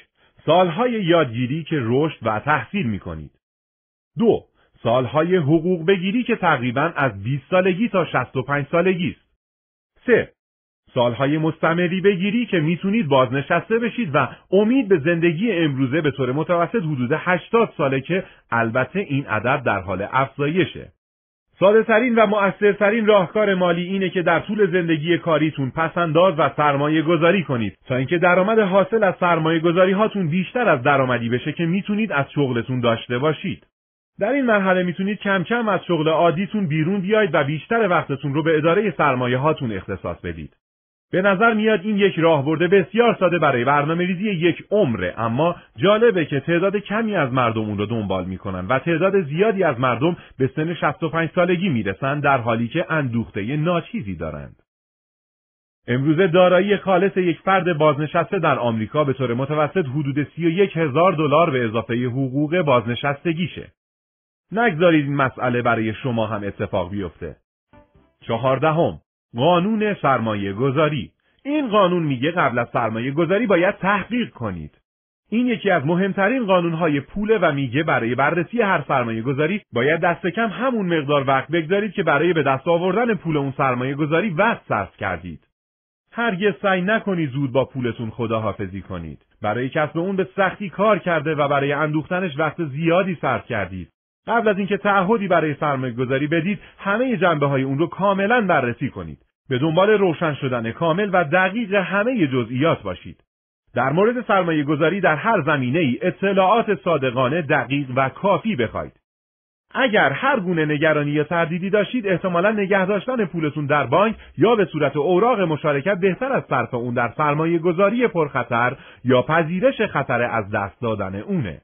Speaker 4: سالهای یادگیری که رشد و تحصیل میکنید. 2. سالهای حقوق بگیری که تقریباً از 20 سالگی تا 65 سالگی است. 3. سالهای مستمری بگیری که میتونید بازنشسته بشید و امید به زندگی امروزه به طور متوسط حدود 80 ساله که البته این عدد در حال افزایشه. ساده‌ترین و مؤثرترین راهکار مالی اینه که در طول زندگی کاریتون پس‌انداز و سرمایه گذاری کنید تا اینکه درآمد حاصل از سرمایه گذاری هاتون بیشتر از درآمدی بشه که میتونید از شغلتون داشته باشید. در این مرحله میتونید کم کم از شغل عادیتون بیرون بیاید و بیشتر وقتتون رو به اداره سرمایه هاتون اختصاص بدید. به نظر میاد این یک راهبرد بسیار ساده برای برنامه‌ریزی یک عمره، اما جالبه که تعداد کمی از مردم اون رو دنبال میکنن و تعداد زیادی از مردم به سن 65 سالگی میرسن در حالی که اندوخته ناچیزی دارند. امروزه دارایی خالص یک فرد بازنشسته در آمریکا به طور متوسط حدود $31,000 به اضافه حقوق بازنشستگیشه. نگذارید این مسئله برای شما هم اتفاق بیفته. 14. قانون سرمایه گذاری. این قانون میگه قبل از سرمایه گذاری باید تحقیق کنید. این یکی از مهمترین قانونهای پوله و میگه برای بررسی هر سرمایه گذاری باید دست کم همون مقدار وقت بگذارید که برای به دست آوردن پول اون سرمایه گذاری وقت صرف کردید. هرگز سعی نکنید زود با پولتون خداحافظی کنید. برای کسب اون به سختی کار کرده و برای اندوختنش وقت زیادی صرف کردید. قبل از اینکه تعهدی برای سرمایه گذاری بدید، همه جنبه‌های اون رو کاملا بررسی کنید. به دنبال روشن شدن کامل و دقیق همه جزئیات باشید. در مورد سرمایه گذاری در هر زمینه‌ای اطلاعات صادقانه، دقیق و کافی بخواید. اگر هر گونه نگرانی یا تردیدی داشتید، احتمالاً نگه داشتن پولتون در بانک یا به صورت اوراق مشارکت بهتر از صرف اون در سرمایه گذاری پرخطر یا پذیرش خطر از دست دادن اونه.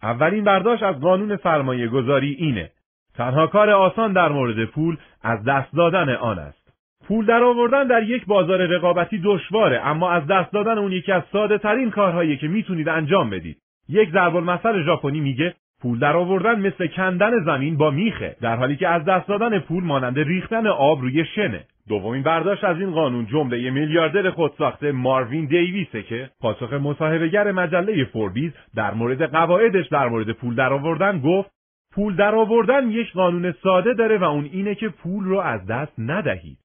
Speaker 4: اولین برداشت از قانون سرمایه گذاری اینه: تنها کار آسان در مورد پول از دست دادن آن است. پول در آوردن در یک بازار رقابتی دشواره، اما از دست دادن اون یکی از ساده ترین کارهایی که میتونید انجام بدید. یک ضرب المثل ژاپنی میگه پول در آوردن مثل کندن زمین با میخه، در حالی که از دست دادن پول مانند ریختن آب روی شنه. دومین برداشت از این قانون جمله میلیاردر خودساخته ماروین دیویسه که پاسخ مصاحبه‌گر مجله فوربیز در مورد قواعدش در مورد پول در آوردن گفت: پول در آوردن یک قانون ساده داره و اون اینه که پول رو از دست ندهید.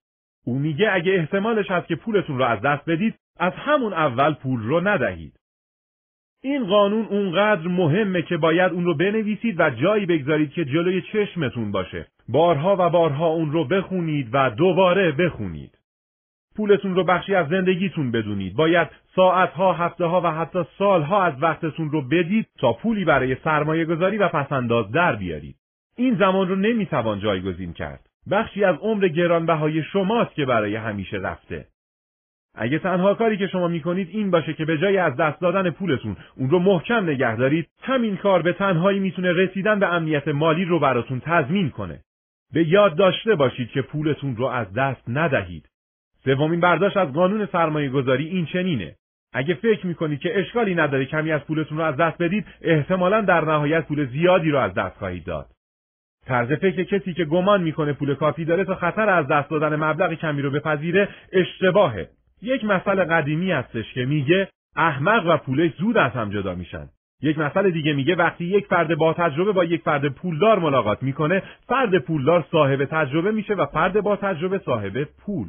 Speaker 4: او میگه اگه احتمالش هست که پولتون رو از دست بدید، از همون اول پول رو ندهید. این قانون اونقدر مهمه که باید اون رو بنویسید و جایی بگذارید که جلوی چشمتون باشه. بارها و بارها اون رو بخونید و دوباره بخونید. پولتون رو بخشی از زندگیتون بدونید. باید ساعتها، هفته‌ها و حتی سالها از وقتتون رو بدید تا پولی برای سرمایه گذاری و پسنداز در بیارید. این زمان رو نمیتوان جایگزین کرد. بخشی از عمر گرانبهای شماست که برای همیشه رفته. اگه تنها کاری که شما میکنید این باشه که به جای از دست دادن پولتون اون رو محکم نگه دارید، همین کار به تنهایی میتونه رسیدن به امنیت مالی رو براتون تضمین کنه. به یاد داشته باشید که پولتون رو از دست ندهید. سومین برداشت از قانون سرمایه گذاری این چنینه: اگه فکر میکنید که اشکالی نداره کمی از پولتون رو از دست بدید، احتمالاً در نهایت پول زیادی رو از دست خواهید داد. طرز فکر کسی که گمان میکنه پول کافی داره تا خطر از دست دادن مبلغ کمی رو بپذیره اشتباهه. یک مثل قدیمی هستش که میگه احمق و پولش زود از هم جدا میشن. یک مثل دیگه میگه وقتی یک فرد با تجربه با یک فرد پولدار ملاقات میکنه، فرد پولدار صاحب تجربه میشه و فرد با تجربه صاحب پول.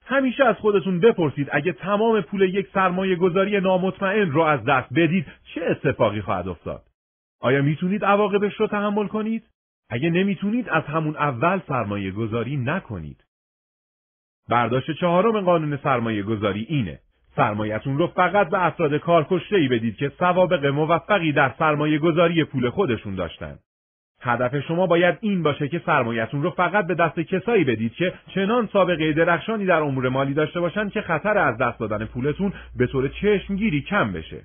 Speaker 4: همیشه از خودتون بپرسید اگه تمام پول یک سرمایه گذاری نامطمئن رو از دست بدید چه اتفاقی خواهد افتاد؟ آیا میتونید عواقبش رو تحمل کنید؟ اگه نمیتونید از همون اول سرمایه گذاری نکنید. برداشت چهارم قانون سرمایه گذاری اینه: سرمایه‌تون رو فقط به افراد کارکشته‌ای بدید که سوابق موفقی در سرمایه گذاری پول خودشون داشتن. هدف شما باید این باشه که سرمایه‌تون رو فقط به دست کسایی بدید که چنان سابقه درخشانی در امور مالی داشته باشن که خطر از دست دادن پولتون به طور چشمگیری کم بشه.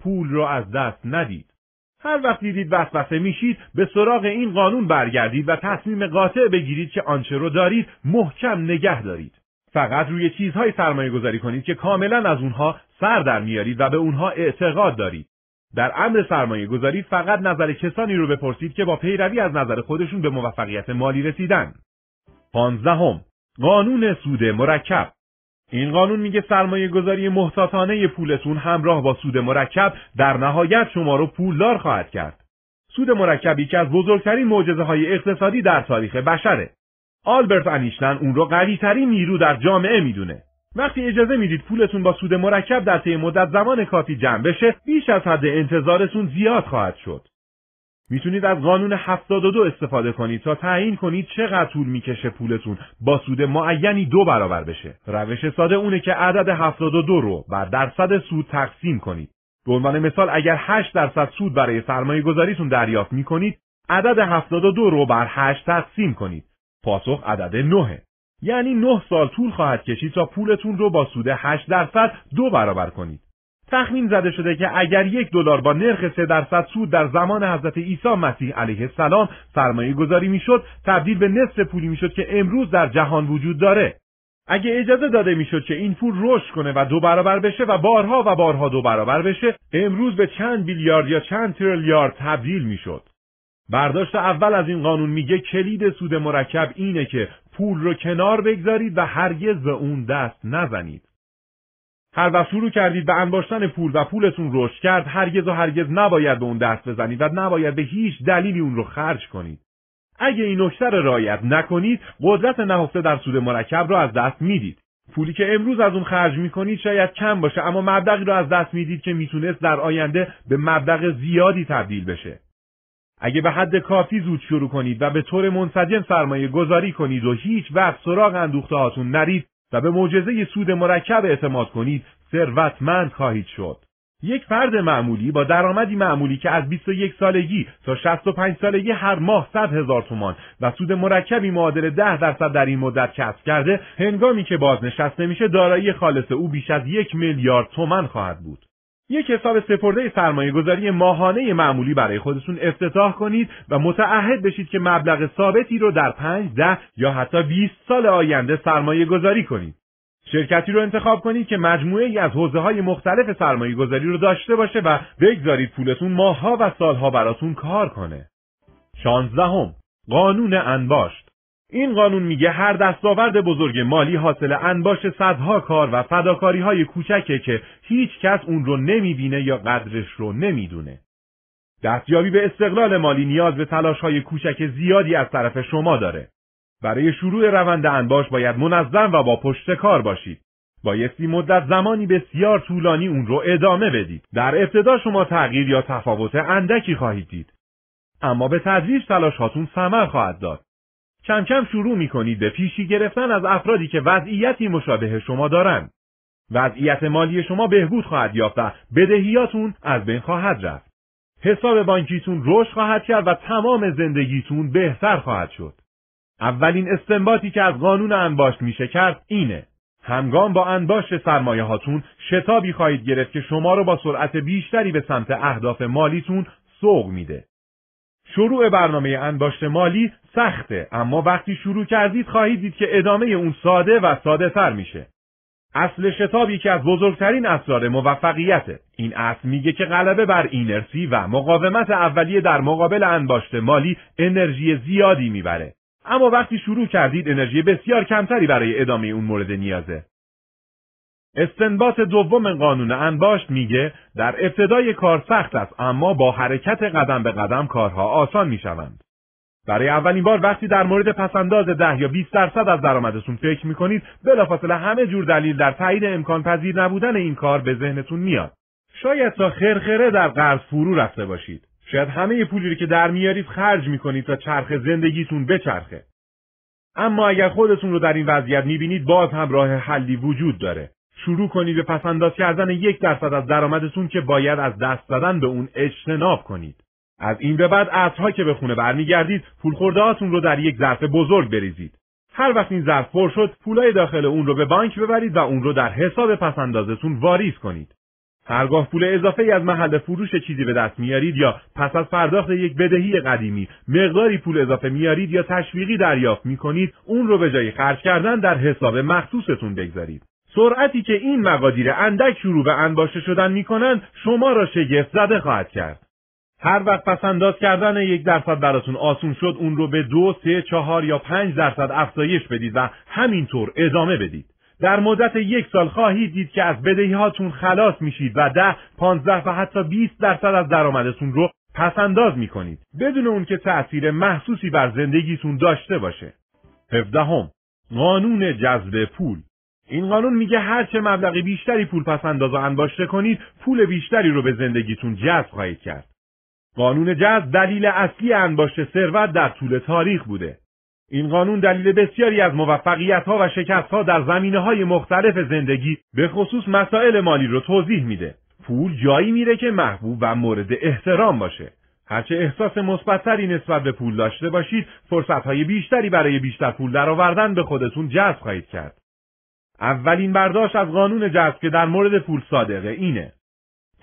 Speaker 4: پول رو از دست ندید. هر وقت دیدید وسوسه میشید به سراغ این قانون برگردید و تصمیم قاطع بگیرید که آنچه رو دارید محکم نگه دارید. فقط روی چیزهای سرمایه گذاری کنید که کاملا از اونها سر در میارید و به اونها اعتقاد دارید. در امر سرمایه گذاری فقط نظر کسانی رو بپرسید که با پیروی از نظر خودشون به موفقیت مالی رسیدن. 15. قانون سود مرکب. این قانون میگه سرمایه گذاری محتاطانه پولتون همراه با سود مرکب در نهایت شما رو پولدار خواهد کرد. سود مرکبی که از بزرگترین معجزه‌های اقتصادی در تاریخ بشره. آلبرت انیشتین اون رو قوی‌ترین نیرو در جامعه میدونه. وقتی اجازه میدید پولتون با سود مرکب در طی مدت زمان کافی جمع بشه، بیش از حد انتظارتون زیاد خواهد شد. میتونید از قانون 72 استفاده کنید تا تعیین کنید چقدر طول میکشه پولتون با سود معینی 2 برابر بشه. روش ساده اونه که عدد 72 رو بر درصد سود تقسیم کنید. به عنوان مثال اگر 8% سود برای سرمایه گذاریتون دریافت میکنید، عدد 72 رو بر 8 تقسیم کنید. پاسخ عدد 9. یعنی 9 سال طول خواهد کشید تا پولتون رو با سود 8% 2 برابر کنید. تخمین زده شده که اگر $1 با نرخ 3% سود در زمان حضرت عیسی مسیح علیه السلام سرمایه گذاری میشد، تبدیل به نصف پولی میشد که امروز در جهان وجود داره. اگه اجازه داده میشد که این پول رشد کنه و 2 برابر بشه و بارها 2 برابر بشه، امروز به چند بیلیارد یا چند تریلیارد تبدیل میشد. برداشت اول از این قانون میگه کلید سود مرکب اینه که پول رو کنار بگذارید و هرگز به اون دست نزنید. هر وقت شروع کردید به انباشتن پول و پولتون رشد کرد، هرگز نباید به اون دست بزنید و نباید به هیچ دلیلی اون رو خرج کنید. اگه این نکته رو رعایت نکنید، قدرت نهفته در سود مرکب رو از دست میدید. پولی که امروز از اون خرج میکنید شاید کم باشه، اما مبلغی رو از دست میدید که میتونست در آینده به مبلغ زیادی تبدیل بشه. اگه به حد کافی زود شروع کنید و به طور منسجم سرمایه گذاری کنید و هیچ وقت سراغ اندوخته هاتون نرید و به معجزه سود مرکب اعتماد کنید، ثروتمند خواهید شد. یک فرد معمولی با درآمدی معمولی که از 21 سالگی تا 65 سالگی هر ماه 100,000 تومان و سود مرکبی معادل 10% در این مدت کسب کرده، هنگامی که بازنشسته میشه دارایی خالص او بیش از 1 میلیارد تومان خواهد بود. یک حساب سپرده سرمایه‌گذاری ماهانه معمولی برای خودتون افتتاح کنید و متعهد بشید که مبلغ ثابتی رو در 5، 10 یا حتی 20 سال آینده سرمایه‌گذاری کنید. شرکتی رو انتخاب کنید که مجموعه‌ای از حوزه‌های مختلف سرمایه‌گذاری رو داشته باشه و بگذارید پولتون ماه‌ها و سال‌ها براتون کار کنه. 16. قانون انباشت. این قانون میگه هر دستاورد بزرگ مالی حاصل انباشت صدها کار و فداکاری‌های کوچکه که هیچ کس اون رو نمیبینه یا قدرش رو نمیدونه. دستیابی به استقلال مالی نیاز به تلاش‌های کوچک زیادی از طرف شما داره. برای شروع روند انباشت باید منظم و با پشت کار باشید. بایستی مدت زمانی بسیار طولانی اون رو ادامه بدید. در ابتدا شما تغییر یا تفاوت اندکی خواهید دید. اما به تدریج تلاش‌هاتون ثمر خواهد داد. کم کم شروع می‌کنید به پیشی گرفتن از افرادی که وضعیتی مشابه شما دارند. وضعیت مالی شما بهبود خواهد یافت و بدهیاتون از بین خواهد رفت. حساب بانکیتون رشد خواهد کرد و تمام زندگیتون بهتر خواهد شد. اولین استنباطی که از قانون انباشت میشه کرد اینه: همگام با انباشت سرمایه هاتون شتابی خواهید گرفت که شما رو با سرعت بیشتری به سمت اهداف مالیتون سوق میده. شروع برنامه انباشت مالی سخته، اما وقتی شروع کردید خواهید دید که ادامه اون ساده و ساده تر میشه. اصل شتاب یکی از بزرگترین اسرار موفقیته. این اصل میگه که غلبه بر اینرسی و مقاومت اولیه در مقابل انباشت مالی انرژی زیادی میبره. اما وقتی شروع کردید انرژی بسیار کمتری برای ادامه اون مورد نیازه. استنباط دوم قانون انباشت میگه در ابتدای کار سخت است، اما با حرکت قدم به قدم کارها آسان میشوند. برای اولین بار وقتی در مورد پسنداز 10 یا 20% از درآمدتون فکر میکنید، بلافاصله همه جور دلیل در تایید امکان پذیر نبودن این کار به ذهنتون میاد. شاید تا خرخره در قرض فرو رفته باشید. شاید همه پولی که در میارید خرج میکنید تا چرخ زندگیتون بچرخه. اما اگر خودتون رو در این وضعیت میبینید، باز هم راه حلی وجود داره. شروع کنید به پسنداز کردن 1% از درآمدتون که باید از دست دادن به اون اجتناب کنید. از این به بعد عصرها که به خونه برمیگردید، پول خورده‌هاتون رو در یک ظرف بزرگ بریزید. هر وقت این ظرف پر شد، پولای داخل اون رو به بانک ببرید و اون رو در حساب پسندازتون واریز کنید. هرگاه پول اضافه‌ای از محل فروش چیزی به دست میارید یا پس از پرداخت یک بدهی قدیمی مقداری پول اضافه میارید یا تشویقی دریافت میکنید، اون رو به جای خرج کردن در حساب مخصوصتون بگذارید. سرعتی که این مقادیر اندک شروع به انباشته شدن میکنن شما را شگفت زده خواهد کرد. هر وقت پسنداز کردن 1% براتون آسون شد، اون رو به 2، 3، 4 یا 5% افزایش بدید و همینطور ادامه بدید. در مدت 1 سال خواهید دید که از بدهی‌هاتون خلاص میشید و 10، 15 و حتی 20% از درآمدتون رو پسنداز میکنید، بدون اون که تأثیر محسوسی بر زندگیتون داشته باشه. 17. قانون جذب پول. این قانون میگه هرچه مبلغ بیشتری پول پسنداز و انباشته کنید، پول بیشتری رو به زندگیتون جذب خواهید کرد. قانون جذب دلیل اصلی انباشت ثروت در طول تاریخ بوده. این قانون دلیل بسیاری از موفقیت‌ها و شکست‌ها در زمینه‌های مختلف زندگی، به خصوص مسائل مالی رو توضیح میده. پول جایی میره که محبوب و مورد احترام باشه. هرچه احساس مثبت‌تری نسبت به پول داشته باشید، فرصت‌های بیشتری برای بیشتر پول درآوردن به خودتون جذب خواهید کرد. اولین برداشت از قانون جذب که در مورد پول صادقه اینه: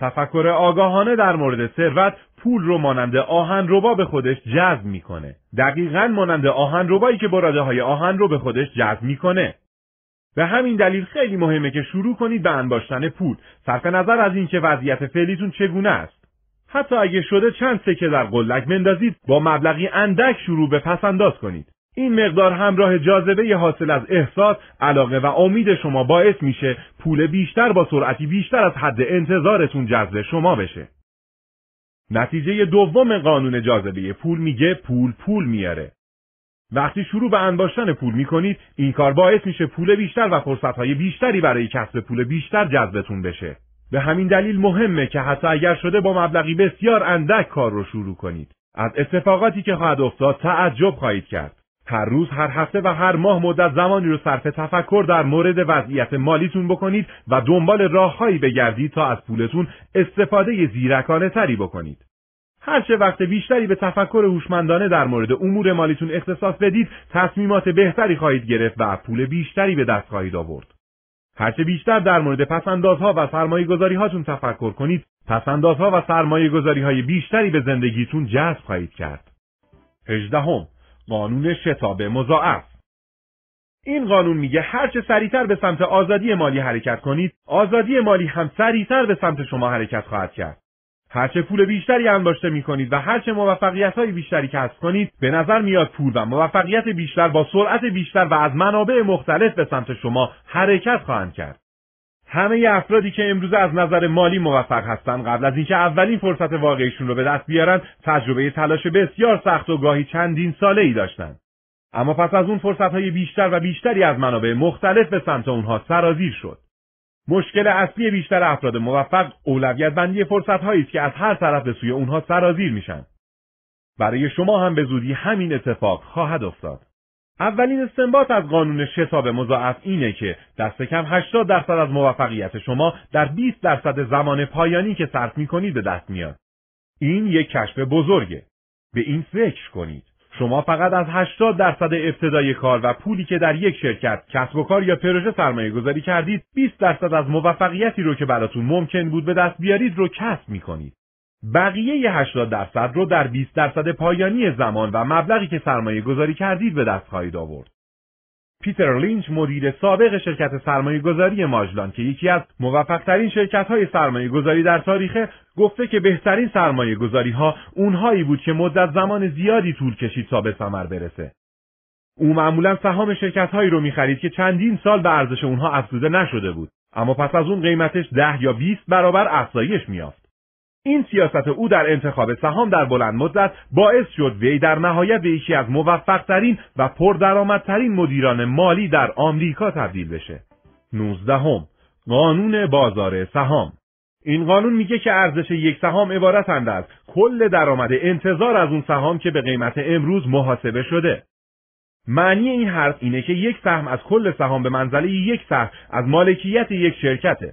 Speaker 4: تفکر آگاهانه در مورد ثروت پول رو مانند آهنربا به خودش جذب میکنه. دقیقاً مانند آهنربایی که براده‌های آهن رو به خودش جذب میکنه. به همین دلیل خیلی مهمه که شروع کنید به انباشتن پول، صرف نظر از اینکه وضعیت فعلیتون چگونه است. حتی اگه شده چند سکه در قلک بندازید، با مبلغی اندک شروع به پسنداز کنید. این مقدار همراه جاذبه حاصل از احساس، علاقه و امید شما باعث میشه پول بیشتر با سرعتی بیشتر از حد انتظارتون جذب شما بشه. نتیجه دوم قانون جاذبه پول میگه پول میاره. وقتی شروع به انباشتن پول میکنید، این کار باعث میشه پول بیشتر و فرصتهای بیشتری برای کسب پول بیشتر جذبتون بشه. به همین دلیل مهمه که حتی اگر شده با مبلغی بسیار اندک کار رو شروع کنید. از اتفاقاتی که خواهد افتاد تعجب خواهید کرد. هر روز، هر هفته و هر ماه مدت زمانی رو صرف تفکر در مورد وضعیت مالیتون بکنید و دنبال راههایی بگردید تا از پولتون استفاده زیرکانه تری بکنید. هرچه وقت بیشتری به تفکر هوشمندانه در مورد امور مالیتون اختصاص بدید، تصمیمات بهتری خواهید گرفت و پول بیشتری به دست خواهید آورد. هرچه بیشتر در مورد پس‌اندازها و سرمایه‌گذاری‌هاتون تفکر کنید، پس‌اندازها و سرمایه‌گذاری‌های بیشتری به زندگیتون جذب خواهید کرد. 18. قانون شتاب مضاعف. این قانون میگه هرچه سریعتر به سمت آزادی مالی حرکت کنید، آزادی مالی هم سریعتر به سمت شما حرکت خواهد کرد. هرچه پول بیشتری انباشته میکنید و هرچه موفقیت‌های بیشتری کسب کنید، به نظر میاد پول و موفقیت بیشتر با سرعت بیشتر و از منابع مختلف به سمت شما حرکت خواهند کرد. همه افرادی که امروزه از نظر مالی موفق هستند، قبل از اینکه اولین فرصت واقعیشون رو به دست بیارن، تجربه تلاش بسیار سخت و گاهی چندین ساله‌ای داشتند. اما پس از اون فرصت‌های بیشتر و بیشتری از منابع مختلف به سمت اونها سرازیر شد. مشکل اصلی بیشتر افراد موفق اولویت بندی فرصت‌هایی است که از هر طرف به سوی اونها سرازیر میشن. برای شما هم به زودی همین اتفاق خواهد افتاد. اولین استنباط از قانون شتاب مضاعف اینه که دست کم 80% از موفقیت شما در 20% زمان پایانی که صرف می‌کنید به دست میاد. این یک کشف بزرگه. به این فکر کنید. شما فقط از 80% ابتدای کار و پولی که در یک شرکت، کسب و کار یا پروژه سرمایه گذاری کردید، 20% از موفقیتی رو که براتون ممکن بود به دست بیارید رو کسب می‌کنید. بقیه 80% رو در 20% پایانی زمان و مبلغی که سرمایه گذاری کردید به دست خواهید آورد. پیتر لینچ، مدیر سابق شرکت سرمایه گذاری ماجلان که یکی از موفق‌ترین شرکت‌های سرمایه گذاری در تاریخه، گفته که بهترین سرمایه گذاری‌ها اونهایی بود که مدت زمان زیادی طول کشید تا به ثمر برسه. او معمولاً سهام شرکت‌هایی رو می‌خرید که چندین سال به ارزش اونها افزوده نشده بود، اما پس از اون قیمتش 10 یا 20 برابر افزایش می‌یافت. این سیاست او در انتخاب سهام در بلند مدت باعث شد وی در نهایت به یکی از موفق‌ترین و پردرآمدترین مدیران مالی در آمریکا تبدیل بشه. 19. قانون بازار سهام. این قانون میگه که ارزش یک سهام عبارتند از کل درآمد انتظار از اون سهام که به قیمت امروز محاسبه شده. معنی این حرف اینه که یک سهم از کل سهام به منزله یک سهم از مالکیت یک شرکته.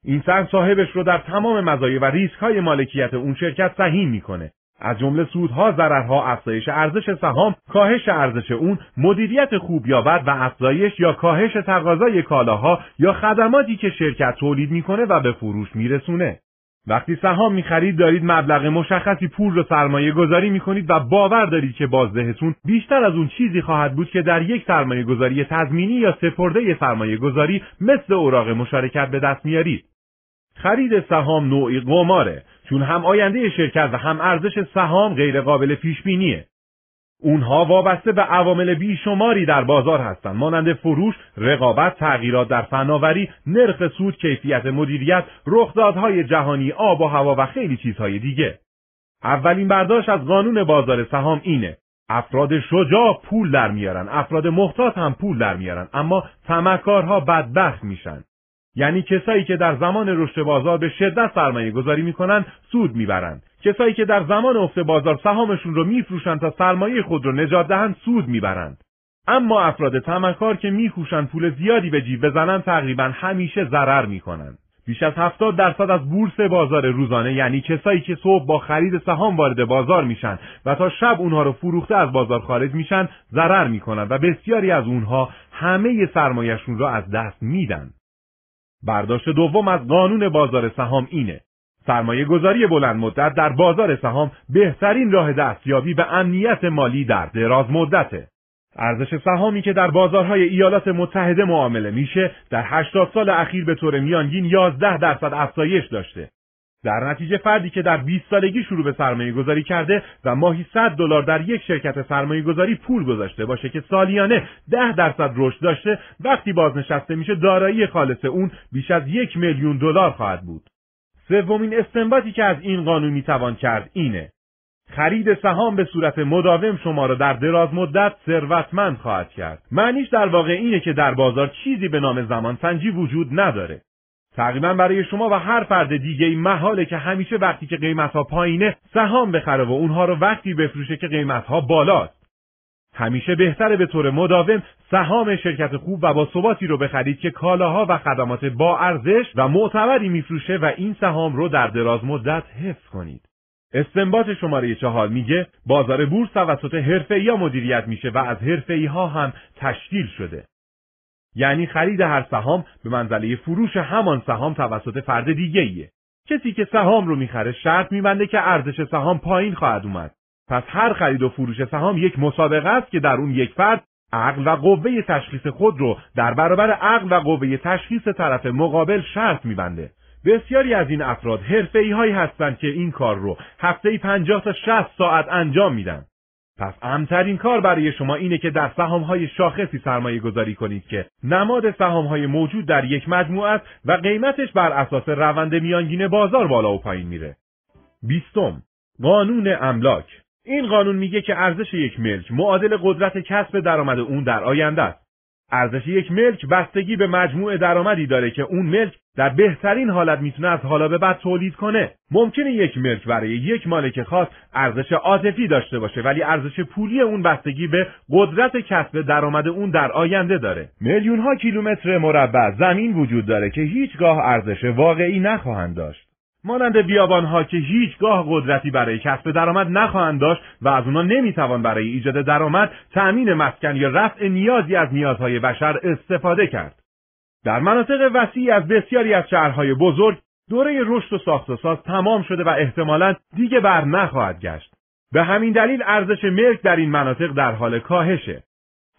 Speaker 4: این سهم صاحبش رو در تمام مزایا و ریسک‌های مالکیت اون شرکت سهیم میکنه، از جمله سودها، ضررها، افزایش ارزش سهام، کاهش ارزش اون، مدیریت خوب یا بد و افزایش یا کاهش تقاضای کالاها یا خدماتی که شرکت تولید میکنه و به فروش میرسونه. وقتی سهام میخرید دارید مبلغ مشخصی پول رو سرمایه گذاری میکنید و باور دارید که بازدهتون بیشتر از اون چیزی خواهد بود که در یک سرمایه گذاری تضمینی یا سپرده سرمایه گذاری مثل اوراق مشارکت به دست میارید. خرید سهام نوعی قماره، چون هم آینده شرکت و هم ارزش سهام غیر قابل پیش بینیه. اونها وابسته به عوامل بیشماری در بازار هستند، مانند فروش، رقابت، تغییرات در فناوری، نرخ سود، کیفیت مدیریت، رخدادهای جهانی، آب و هوا و خیلی چیزهای دیگه. اولین برداشت از قانون بازار سهام اینه: افراد شجاع پول در میارن، افراد محتاط هم پول در میارن، اما طمعکارها بدبخت میشن. یعنی کسایی که در زمان رشد بازار به شدت سرمایه گذاری میکنن سود میبرن. کسایی که در زمان افت بازار سهامشون رو میفروشن تا سرمایه خود رو نجات دهن سود میبرند. اما افراد طمعکار که میکوشن پول زیادی به جیب بزنن تقریبا همیشه ضرر میکنن. بیش از 70% از بورس بازار روزانه، یعنی کسایی که صبح با خرید سهام وارد بازار میشن و تا شب اونها رو فروخته از بازار خارج میشن، ضرر میکنن و بسیاری از اونها همه سرمایه‌شون رو از دست میدن. برداشت دوم از قانون بازار سهام اینه: سرمایه گذاری بلند مدت در بازار سهام بهترین راه دستیابی به امنیت مالی در دراز مدته. ارزش سهامی که در بازارهای ایالات متحده معامله میشه در 80 سال اخیر به طور میانگین 11% افزایش داشته. در نتیجه فردی که در 20 سالگی شروع به سرمایه گذاری کرده و ماهی $100 در یک شرکت سرمایه گذاری پول گذاشته باشه که سالیانه 10% رشد داشته، وقتی بازنشسته میشه دارایی خالص اون بیش از $1,000,000 خواهد بود. سومین استنباطی که از این قانون میتوان کرد اینه: خرید سهام به صورت مداوم شما را در دراز مدت ثروتمند خواهد کرد. معنیش در واقع اینه که در بازار چیزی به نام زمان سنجی وجود نداره. تقریبا برای شما و هر فرد دیگه‌ای محاله که همیشه وقتی که قیمت‌ها پایینه سهام بخره و اونها رو وقتی بفروشه که قیمت‌ها بالاست. همیشه بهتره به طور مداوم سهام شرکت خوب و با ثباتی رو بخرید که کالاها و خدمات با ارزش و معتبری میفروشه و این سهام رو در دراز مدت حفظ کنید. استنباط شماره 4 میگه بازار بورس توسط حرفه‌ای‌ها مدیریت میشه و از حرفه‌ای‌ها هم تشکیل شده. یعنی خرید هر سهام به منزله فروش همان سهام توسط فرد دیگه‌ایه. کسی که سهام رو میخره شرط میبنده که ارزش سهام پایین خواهد اومد. پس هر خرید و فروش سهام یک مسابقه است که در اون یک فرد عقل و قوه تشخیص خود رو در برابر عقل و قوه تشخیص طرف مقابل شرط میبنده. بسیاری از این افراد حرفه‌ای‌هایی هستند که این کار رو هفته‌ای 50 تا 60 ساعت انجام میدن. پس اهم‌ترین کار برای شما اینه که در سهام‌های شاخصی سرمایه گذاری کنید که نماد سهام‌های موجود در یک مجموعه است و قیمتش بر اساس روند میانگین بازار بالا و پایین میره. 20. قانون املاک. این قانون میگه که ارزش یک ملک معادل قدرت کسب درآمد اون در آینده است. ارزش یک ملک بستگی به مجموع درآمدی داره که اون ملک در بهترین حالت میتونه از حالا به بعد تولید کنه. ممکنه یک ملک برای یک مالک خاص ارزش عاطفی داشته باشه ولی ارزش پولی اون بستگی به قدرت کسب درآمد اون در آینده داره. میلیون‌ها کیلومتر مربع زمین وجود داره که هیچگاه ارزش واقعی نخواهند داشت. مانند بیابان‌ها که هیچگاه قدرتی برای کسب درآمد نخواهند داشت و از اونا نمیتوان برای ایجاد درآمد، تأمین مسکن یا رفع نیازی از نیازهای بشر استفاده کرد. در مناطق وسیعی از بسیاری از شهرهای بزرگ دوره رشد و ساخت و ساز تمام شده و احتمالاً دیگه بر نخواهد گشت. به همین دلیل ارزش ملک در این مناطق در حال کاهشه.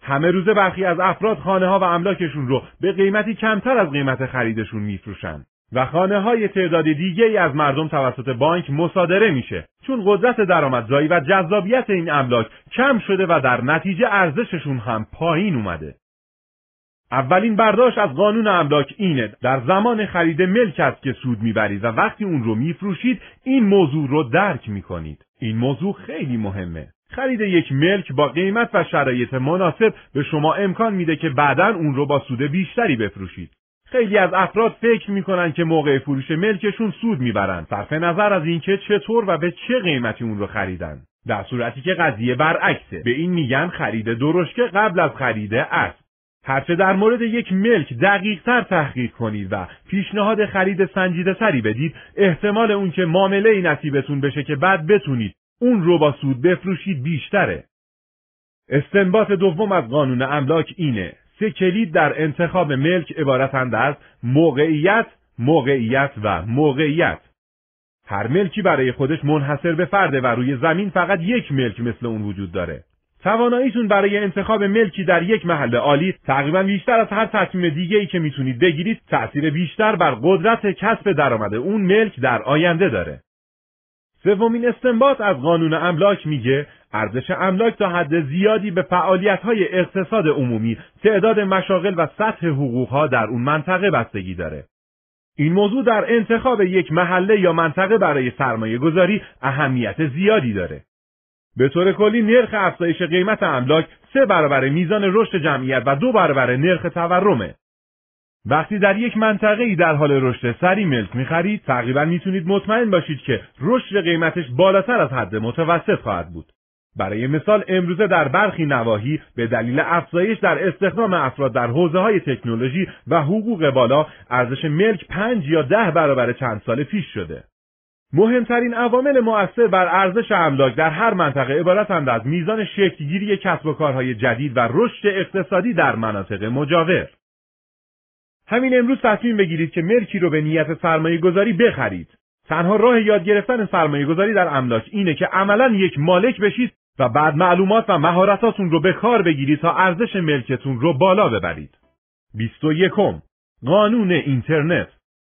Speaker 4: همه روزه برخی از افراد خانه‌ها و املاکشون رو به قیمتی کمتر از قیمت خریدشون میفروشن و خانه‌های تعداد دیگه‌ای از مردم توسط بانک مصادره میشه، چون قدرت درآمدزایی و جذابیت این املاک کم شده و در نتیجه ارزششون هم پایین اومده. اولین برداشت از قانون املاک اینه: در زمان خرید ملک است که سود میبرید و وقتی اون رو میفروشید این موضوع رو درک میکنید. این موضوع خیلی مهمه. خرید یک ملک با قیمت و شرایط مناسب به شما امکان میده که بعداً اون رو با سود بیشتری بفروشید. خیلی از افراد فکر میکنن که موقع فروش ملکشون سود میبرن، صرف نظر از اینکه چطور و به چه قیمتی اون رو خریدن. در صورتی که قضیه برعکسه. به این میگن خرید درشکه قبل از خرید اسب. هرچه در مورد یک ملک دقیق‌تر تحقیق کنید و پیشنهاد خرید سنجیده‌تری بدید، احتمال اون که معامله‌ای نصیبتون بشه که بعد بتونید اون رو با سود بفروشید بیشتره. استنباط دوم از قانون املاک اینه: 3 کلید در انتخاب ملک عبارتند از موقعیت، موقعیت و موقعیت. هر ملکی برای خودش منحصر به فرده و روی زمین فقط یک ملک مثل اون وجود داره. تواناییتون برای انتخاب ملکی در یک محل عالی تقریبا بیشتر از هر تصمیم دیگه‌ای که میتونید بگیرید تأثیر بیشتر بر قدرت کسب درآمد اون ملک در آینده داره. سومین استنباط از قانون املاک میگه ارزش املاک تا حد زیادی به فعالیت‌های اقتصاد عمومی، تعداد مشاغل و سطح حقوق‌ها در اون منطقه بستگی داره. این موضوع در انتخاب یک محله یا منطقه برای سرمایه‌گذاری اهمیت زیادی داره. به طور کلی نرخ افزایش قیمت املاک 3 برابر میزان رشد جمعیت و 2 برابر نرخ تورمه. وقتی در یک منطقه‌ای در حال رشد سریع ملک می‌خرید، تقریباً میتونید مطمئن باشید که رشد قیمتش بالاتر از حد متوسط خواهد بود. برای مثال امروزه در برخی نواحی به دلیل افزایش در استخدام افراد در حوزه‌های تکنولوژی و حقوق بالا، ارزش ملک 5 یا 10 برابر چند سال پیش شده. مهمترین عوامل مؤثر بر ارزش املاک در هر منطقه عبارتند از میزان شکل‌گیری کسب و کارهای جدید و رشد اقتصادی در مناطق مجاور. همین امروز تصمیم بگیرید که ملکی رو به نیت سرمایه‌گذاری بخرید. تنها راه یاد گرفتن سرمایه‌گذاری در املاک اینه که عملاً یک مالک بشید و بعد معلومات و مهارتاتون رو به کار بگیرید تا ارزش ملکتون رو بالا ببرید. 21. قانون اینترنت.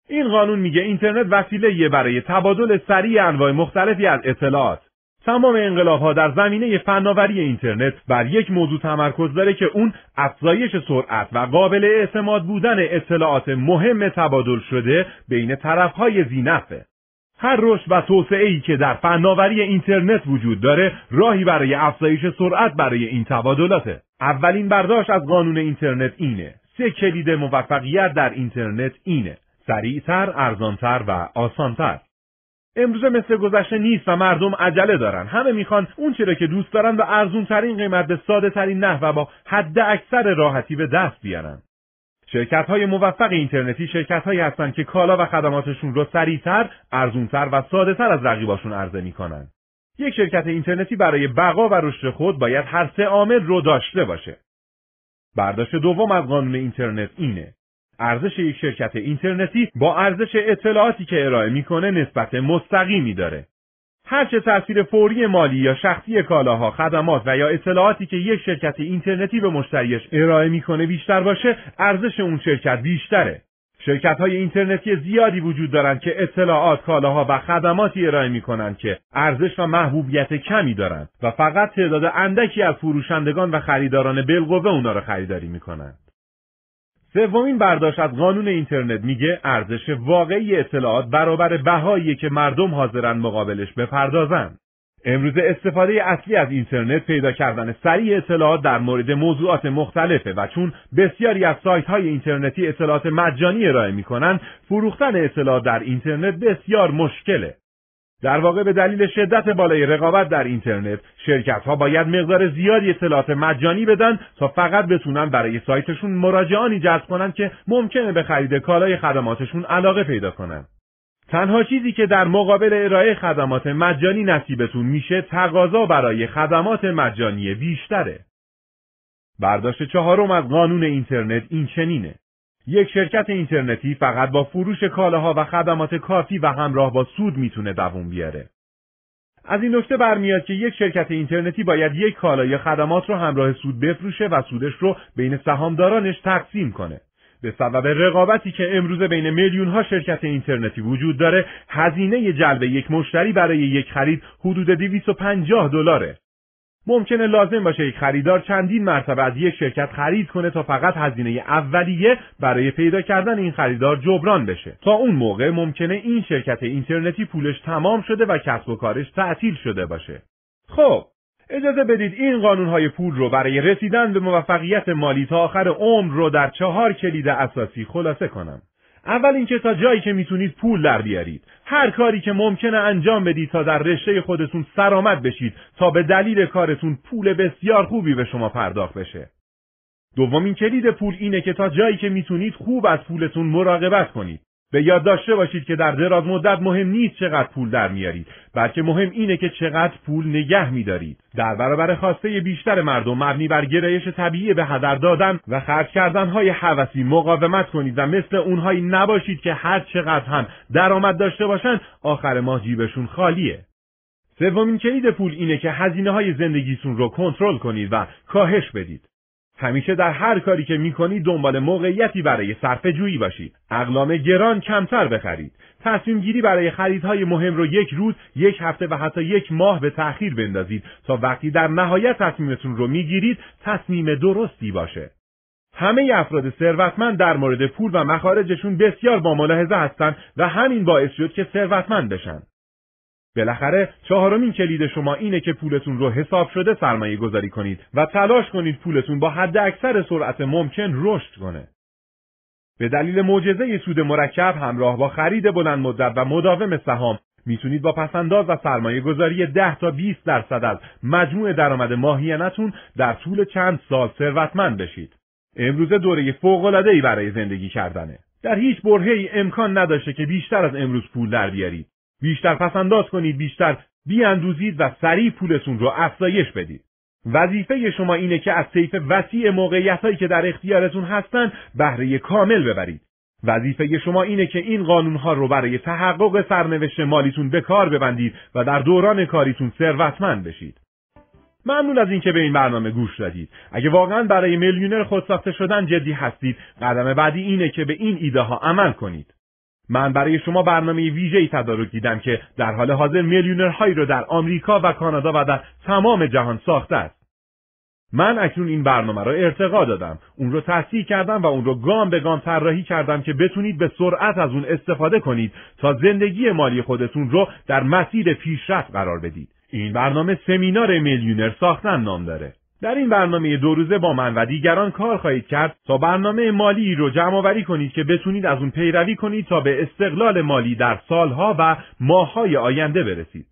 Speaker 4: این قانون میگه اینترنت وسیله‌ایه برای تبادل سریع انواع مختلفی از اطلاعات. تمام انقلاب‌ها در زمینه فناوری اینترنت بر یک موضوع تمرکز داره که اون افزایش سرعت و قابل اعتماد بودن اطلاعات مهم تبادل شده بین طرف‌های ذی‌نفعه. هر رشد و توسعه‌ای که در فناوری اینترنت وجود داره راهی برای افزایش سرعت برای این تبادلاته. اولین برداشت از قانون اینترنت اینه: 3 کلید موفقیت در اینترنت اینه: سریعتر، ارزانتر و آسانتر. امروزه مثل گذشته نیست و مردم عجله دارن. همه میخوان اون چیزی که دوست دارن و ارزونترین قیمت به ساده ترین نحو و با حد اکثر راحتی به دست بیارن. شرکت‌های موفق اینترنتی شرکت‌هایی هستن که کالا و خدماتشون رو سریعتر، ارزونتر و ساده‌تر از رقیباشون عرضه میکنن. یک شرکت اینترنتی برای بقا و رشد خود باید هر 3 عامل رو داشته باشه: برداشت دوم از قانون اینترنت اینه: ارزش یک شرکت اینترنتی با ارزش اطلاعاتی که ارائه میکنه نسبت مستقیمی داره. هرچه تأثیر فوری مالی یا شخصی کالاها، خدمات و یا اطلاعاتی که یک شرکت اینترنتی به مشتریش ارائه میکنه بیشتر باشه، ارزش اون شرکت بیشتره. شرکت‌های اینترنتی زیادی وجود دارند که اطلاعات، کالاها و خدماتی ارائه می‌کنند که ارزش و محبوبیت کمی دارند و فقط تعداد اندکی از فروشندگان و خریداران بالقوه اونا رو خریداری می‌کنند. سومین برداشت از قانون اینترنت میگه ارزش واقعی اطلاعات برابر بهاییه که مردم حاضرن مقابلش بپردازن. امروز استفاده اصلی از اینترنت پیدا کردن سریع اطلاعات در مورد موضوعات مختلفه و چون بسیاری از سایت‌های اینترنتی اطلاعات مجانی ارائه می‌کنن، فروختن اطلاعات در اینترنت بسیار مشکله. در واقع به دلیل شدت بالای رقابت در اینترنت، شرکت‌ها باید مقدار زیادی اطلاعات مجانی بدن تا فقط بتونن برای سایتشون مراجعانی جذب کنن که ممکنه به خرید کالای خدماتشون علاقه پیدا کنن. تنها چیزی که در مقابل ارائه خدمات مجانی نصیبتون میشه تقاضا برای خدمات مجانی بیشتره. برداشت چهارم از قانون اینترنت این چنینه: یک شرکت اینترنتی فقط با فروش کالاها و خدمات کافی و همراه با سود میتونه دوام بیاره. از این نکته برمیاد که یک شرکت اینترنتی باید یک کالا یا خدمات رو همراه سود بفروشه و سودش رو بین سهامدارانش تقسیم کنه. به سبب رقابتی که امروز بین میلیون‌ها شرکت اینترنتی وجود داره، هزینه جلب یک مشتری برای یک خرید حدود $250. ممکنه لازم باشه یک خریدار چندین مرتبه از یک شرکت خرید کنه تا فقط هزینه اولیه برای پیدا کردن این خریدار جبران بشه. تا اون موقع ممکنه این شرکت اینترنتی پولش تمام شده و کسب و کارش تعطیل شده باشه. خب، اجازه بدید این قانون‌های پول رو برای رسیدن به موفقیت مالی تا آخر عمر رو در 4 کلید اساسی خلاصه کنم. اول اینکه تا جایی که میتونید پول در بیارید. هر کاری که ممکنه انجام بدید تا در رشته خودتون سرآمد بشید تا به دلیل کارتون پول بسیار خوبی به شما پرداخت بشه. دومین کلید پول اینه که تا جایی که میتونید خوب از پولتون مراقبت کنید. به یاد داشته باشید که در دراز مدت مهم نیست چقدر پول در میارید، بلکه مهم اینه که چقدر پول نگه میدارید. در برابر خواسته بیشتر مردم مبنی بر گرایش طبیعی به هدر دادن و خرج کردن‌های هوسی مقاومت کنید و مثل اونهایی نباشید که هر چقدر هم درآمد داشته باشن آخر ماه جیبشون خالیه. سومین کلید پول اینه که هزینه‌های زندگیتون رو کنترل کنید و کاهش بدید. همیشه در هر کاری که میکنید دنبال موقعیتی برای صرفه جویی باشید. اقلام گران کمتر بخرید. تصمیم گیری برای خریدهای مهم رو 1 روز، 1 هفته و حتی 1 ماه به تأخیر بندازید تا وقتی در نهایت تصمیمتون رو میگیرید تصمیم درستی باشه. همه افراد ثروتمند در مورد پول و مخارجشون بسیار با ملاحظه هستند و همین باعث شد که ثروتمند بشن. بالاخره 4مین کلید شما اینه که پولتون رو حساب شده سرمایه گذاری کنید و تلاش کنید پولتون با حد اکثر سرعت ممکن رشد کنه. به دلیل معجزه سود مرکب همراه با خرید بلند مدت و مداوم سهام میتونید با پسنداز و سرمایه گذاری 10 تا 20% از مجموع درآمد ماهیانه‌تون در طول چند سال ثروتمند بشید. امروز دوره فوق‌العاده‌ای برای زندگی کردنه. در هیچ برهه‌ای امکان نداشته که بیشتر از امروز پول در بیارید. بیشتر پسنداز کنید، بیشتر بیاندوزید و سریع پولتون رو افزایش بدید. وظیفه شما اینه که از طیف وسیع موقعیتایی که در اختیارتون هستن بهره کامل ببرید. وظیفه شما اینه که این قانونها رو برای تحقق سرنوشت مالیتون به کار ببندید و در دوران کاریتون ثروتمند بشید. ممنون از اینکه به این برنامه گوش دادید. اگه واقعا برای میلیونر خودساخته شدن جدی هستید، قدم بعدی اینه که به این ایده ها عمل کنید. من برای شما برنامه ویژه‌ای تدارک دیدم که در حال حاضر میلیونرهایی رو در آمریکا و کانادا و در تمام جهان ساخته است. من اکنون این برنامه را ارتقا دادم، اون رو تصحیح کردم و اون رو گام به گام طراحی کردم که بتونید به سرعت از اون استفاده کنید تا زندگی مالی خودتون رو در مسیر پیشرفت قرار بدید. این برنامه سمینار میلیونر ساختن نام داره. در این برنامه 2 روزه با من و دیگران کار خواهید کرد تا برنامه مالی رو جمع‌آوری کنید که بتونید از اون پیروی کنید تا به استقلال مالی در سالها و ماه‌های آینده برسید.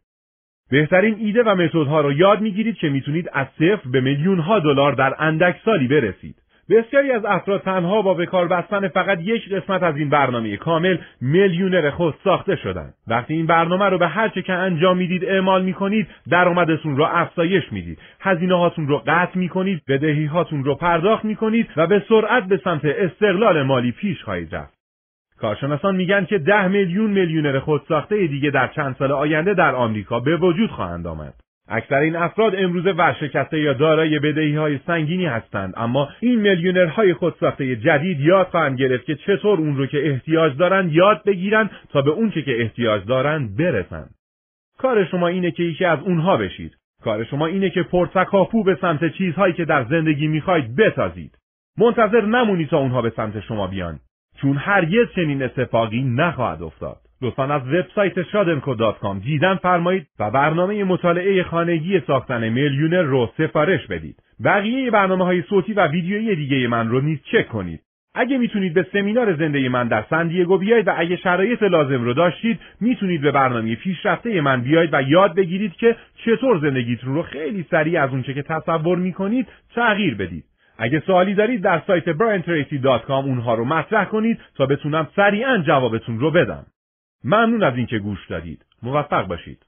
Speaker 4: بهترین ایده و متدها رو یاد میگیرید که میتونید از صفر به میلیون‌ها دلار در اندک سالی برسید. بسیاری از افراد تنها با به کار بستن فقط یک قسمت از این برنامه کامل میلیونر خود ساخته شدند. وقتی این برنامه رو به هر چه که انجام میدید اعمال میکنید، درآمدتون رو افزایش میدید، هزینه هاتون رو قطع میکنید، بدهی هاتون رو پرداخت میکنید و به سرعت به سمت استقلال مالی پیش خواهید رفت. کارشناسان میگن که 10 میلیون میلیونر خودساخته دیگه در چند سال آینده در آمریکا به وجود خواهند آمد. اکثر این افراد امروز ورشکسته یا دارای بدهی‌های سنگینی هستند، اما این میلیونرهای خودساخته جدید یاد خواهند گرفت که چطور اون رو که احتیاج دارن یاد بگیرن تا به اون که احتیاج دارن برسن. کار شما اینه که یکی از اونها بشید. کار شما اینه که پرتکاپو به سمت چیزهایی که در زندگی میخواید بتازید. منتظر نمونید تا اونها به سمت شما بیان، چون هرگز چنین اتفاقی نخواهد افتاد. لطفاً از وبسایت shadenko.com دیدن فرمایید و برنامه مطالعه خانگی ساختن میلیونر رو سفارش بدید. بقیه برنامه‌های صوتی و ویدیویی دیگه من رو نیز چک کنید. اگه میتونید به سمینار زنده من در سن دیگو بیایید و اگه شرایط لازم رو داشتید، میتونید به برنامه پیشرفته من بیایید و یاد بگیرید که چطور زندگیتون رو خیلی سریع از اونچه که تصور میکنید تغییر بدید. اگه سوالی دارید در سایت briantracy.com اونها رو مطرح کنید تا بتونم سریعاً جوابتون رو بدم. ممنون از اینکه گوش دادید. موفق باشید.